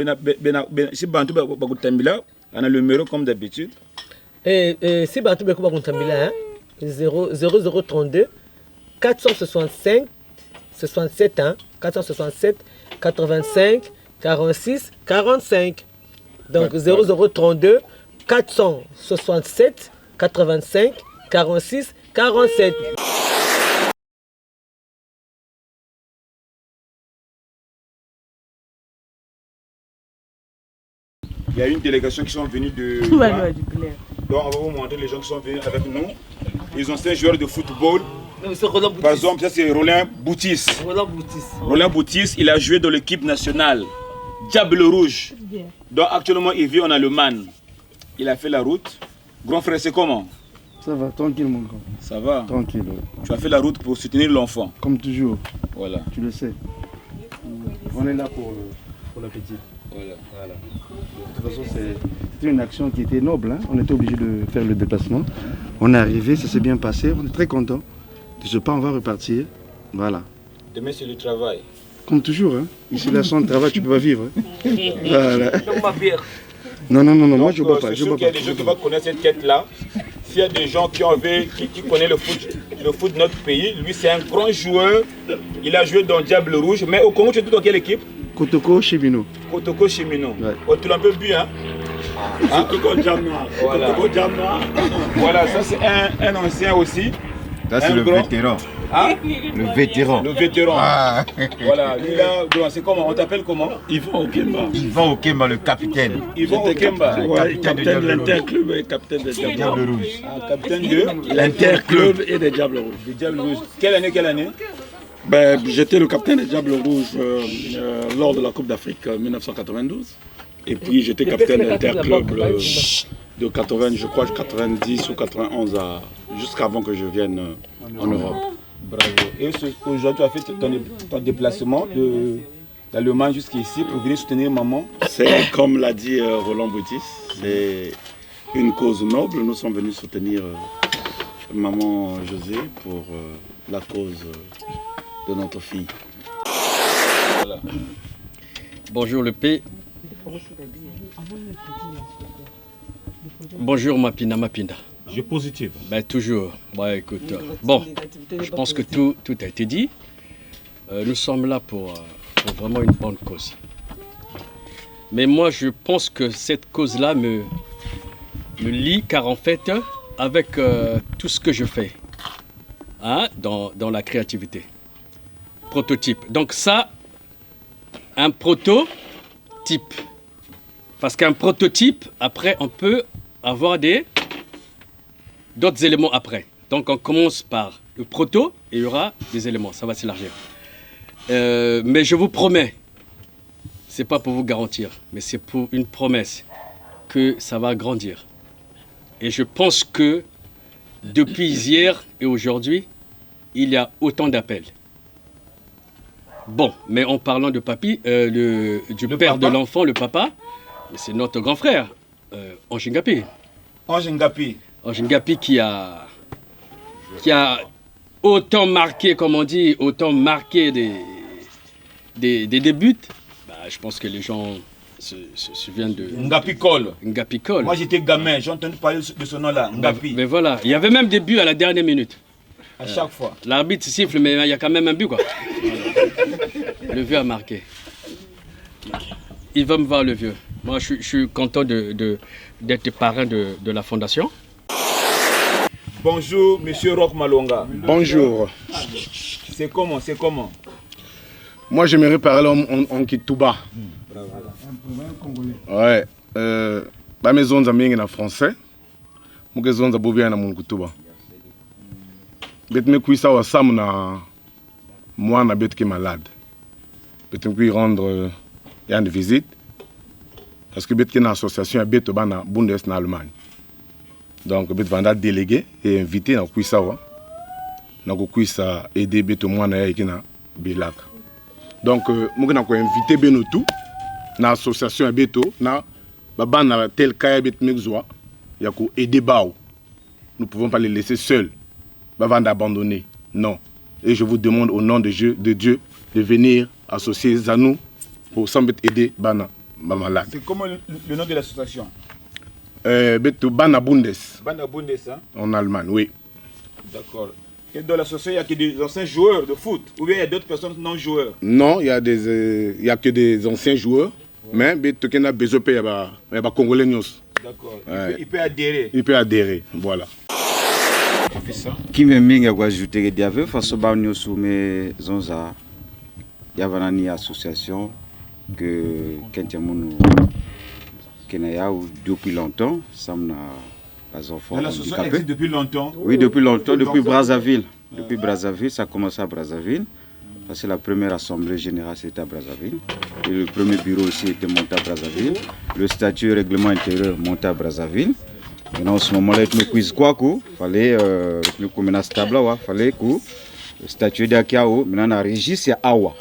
le numéro comme d'habitude. Si Bantou Bekouba Kuntambila, 0032 465 67 467 85 46 45. Donc 0032 467 85 46 47. Il y a une délégation qui sont venus de... Donc on va vous montrer les gens qui sont venus avec nous. Ils ont 5 joueurs de football. Par exemple, ça c'est Roland Boutis. Roland Boutis, il a joué dans l'équipe nationale. Diable Rouge. Donc actuellement il vit en Allemagne. Il a fait la route. Grand frère, c'est comment? Ça va, tranquille mon grand. Ça va? Tranquille. Tu as fait la route pour soutenir l'enfant? Comme toujours. Voilà. Tu le sais. On est là pour la petite. Voilà. De toute façon, c'était une action qui était noble. Hein. On était obligé de faire le déplacement. On est arrivé, ça s'est bien passé. On est très content. De ce pas, on va repartir. Voilà. Demain, c'est le travail. Comme toujours. Hein. Ici, là, sans le travail, tu ne peux pas vivre. Hein. Voilà. Donc, ma bière. Non, moi je ne bois pas. C'est sûr qu'il y a des gens qui vont connaître cette quête-là. S'il y a des gens qui connaissent le foot de notre pays, lui c'est un grand joueur. Il a joué dans Diable Rouge. Mais au Congo, tu es dans quelle équipe? Kotoko Chemino. Kotoko Chemino. Ouais. Oh, tu l'as un peu bu, hein? Kotoko Jamna. Voilà. Kotoko Jamna. Voilà, ça c'est un ancien aussi. Ça c'est le vétéran. Hein? Le vétéran. Le vétéran. Ah. Voilà, lui là, c'est comment? On t'appelle comment? Yvan Okemba. Yvan Okemba, le capitaine. Yvan Okemba. Ouais, capitaine de l'Interclub et capitaine des Diables Rouges. Capitaine de l'Interclub et des Diables Rouges. Des Diables Rouges. Quelle année? Ben, j'étais le capitaine des Diables Rouges lors de la Coupe d'Afrique 1992. Et puis j'étais capitaine de l'Interclub de 80, je crois 90 ou 91 jusqu'avant que je vienne en Europe. Bravo. Et aujourd'hui, tu as fait ton déplacement d'Allemagne jusqu'ici pour venir soutenir maman. C'est comme l'a dit Roland Boutis, c'est une cause noble. Nous sommes venus soutenir maman José pour la cause de notre fille. Voilà. Bonjour le P. Bonjour Mapinda. Je positif. Ben toujours. Ouais, écoute. Bon, je pense que tout a été dit. Nous sommes là pour vraiment une bonne cause. Mais moi, je pense que cette cause-là me lie, car en fait, avec tout ce que je fais, hein, dans la créativité. Prototype. Donc ça, un prototype. Parce qu'un prototype, après, on peut avoir d'autres éléments après. Donc on commence par le proto et il y aura des éléments, ça va s'élargir. Mais je vous promets, c'est pas pour vous garantir, mais c'est pour une promesse que ça va grandir. Et je pense que depuis hier et aujourd'hui, il y a autant d'appels. Bon, mais en parlant de papy, du père de l'enfant, le papa, c'est notre grand frère, Ange Ngapi. Ange Ngapi qui a autant marqué, comme on dit, autant marqué des débuts. Bah, je pense que les gens se souviennent de... Ngapi Cole. Moi j'étais gamin, j'ai entendu parler de ce nom-là, Ngapi. Mais voilà, il y avait même des buts à la dernière minute. À chaque fois. L'arbitre siffle, mais il y a quand même un but, quoi. Le vieux a marqué. Il va me voir, le vieux. Moi, je suis content d'être parrain de la fondation. Bonjour, monsieur Roch Malonga. Bonjour. C'est comment? Moi, j'aimerais parler en Kituba. Ouais. Ba maison za mingi na français. Muke zonza bobia na mun Kituba. Bet me kuisa wa sam na moi na bet qui malade. Bet me rendre une visite. Parce que bet qui na association bet ba na Bundes na Allemagne. Donc bet vanda délégué et invité na kuisa wa. Na ko kuisa aider bet moi na ya na Bilaka. Donc muke na ko invité benotu na association beto na baba na tel kaya bet mexoa ya ko aider bao. Nous ne pouvons pas les laisser seuls. Avant d'abandonner. Non. Et je vous demande au nom de Dieu de venir associer à nous pour s'en aider Bana malade. C'est comment le nom de l'association? Bana Bundes. Bana Bundes, hein? En Allemagne, oui. D'accord. Et dans l'association, il n'y a que des anciens joueurs de foot ou bien il y a d'autres personnes non joueurs? Non, il y a que des anciens joueurs. Mais il y a besoin de Congolais. D'accord. Il peut adhérer. Il peut adhérer, voilà. Kimi mingi kwa ajouter que avait face au banio sous mes zonza y avait une association que Kentiamono Kenaya depuis longtemps ça m'a les enfants. L'association existe depuis longtemps. Oui, depuis longtemps, depuis Brazzaville. Depuis Brazzaville, ça a commencé à Brazzaville. Parce que la première assemblée générale c'était à Brazzaville. Et le premier bureau aussi était monté à Brazzaville. Le statut règlement intérieur monté à Brazzaville. Maintenant, en ce moment-là, il fallait que le statut d'Akiao, maintenant, on a régi, c'est Awa.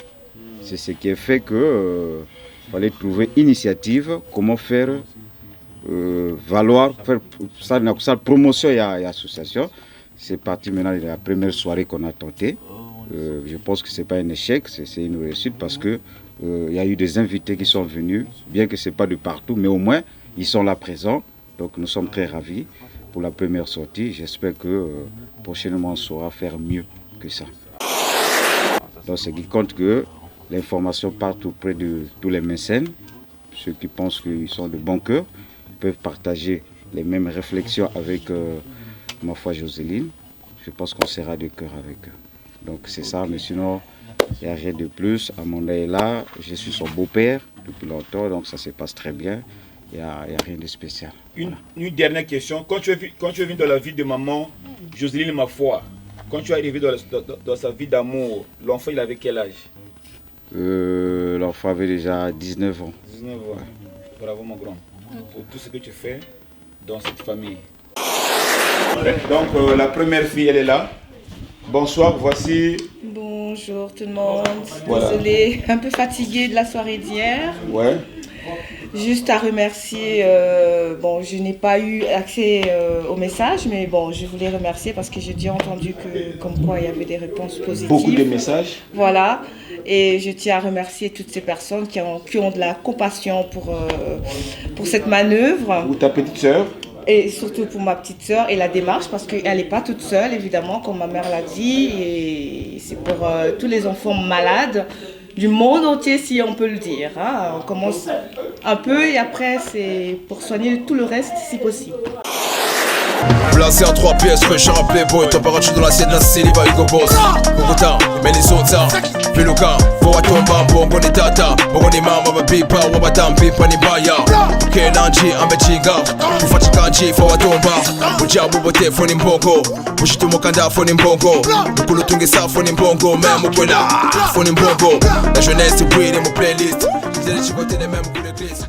C'est ce qui est fait que Il fallait trouver initiative, comment faire valoir, faire ça promotion et association. C'est parti maintenant de la première soirée qu'on a tenté. Je pense que ce n'est pas un échec, c'est une réussite parce qu'il y a eu des invités qui sont venus, bien que ce n'est pas de partout, mais au moins ils sont là présents. Donc nous sommes très ravis pour la première sortie. J'espère que prochainement on saura faire mieux que ça. Donc ce qui compte que l'information parte auprès de tous les mécènes, ceux qui pensent qu'ils sont de bon cœur, peuvent partager les mêmes réflexions avec ma foi Jocelyne. Je pense qu'on sera de cœur avec eux. Donc c'est ça, mais sinon, il n'y a rien de plus. Amanda est là, je suis son beau-père depuis longtemps, donc ça se passe très bien. Il n'y a rien de spécial. Une dernière question. Quand tu es venu dans la vie de maman Jocelyne, ma foi, quand tu es arrivé dans sa vie d'amour, l'enfant il avait quel âge? L'enfant avait déjà 19 ans. 19 ans. Ouais. Bravo mon grand pour tout ce que tu fais dans cette famille. Donc la première fille elle est là. Bonsoir, voici. Bonjour tout le monde. Voilà. Désolée, un peu fatiguée de la soirée d'hier. Ouais. Juste à remercier, bon, je n'ai pas eu accès au message, mais bon, je voulais remercier parce que j'ai déjà entendu que, comme quoi il y avait des réponses positives. Beaucoup de messages. Voilà, et je tiens à remercier toutes ces personnes qui ont de la compassion pour cette manœuvre. Ou ta petite sœur. Et surtout pour ma petite sœur et la démarche, parce qu'elle n'est pas toute seule, évidemment, comme ma mère l'a dit, et c'est pour tous les enfants malades du monde entier, si on peut le dire. Hein. On commence un peu et après, c'est pour soigner tout le reste, si possible. Placé en 3 pièces, fraîcheur à Playboy, température dans l'assiette, la célibat, Hugo Boss. Bogota, mais les autres, Veluka, Boatomba, Bongo ni Tata, Bongo ni Mama, Babipa, Wabatam, Pipa ni Baya, Kelanji, Ambechiga, Kufachikanji, Fawatomba, Bujabu, Bote, Foni Mbongo, Bushitu Mokanda, Foni Mbongo, Mukulu Tungisa, Foni Mbongo, même Mukwela, Foni Mbongo, la jeunesse, c'est brûlé, mon playlist, j'ai les chicotés, les mêmes coups d'église.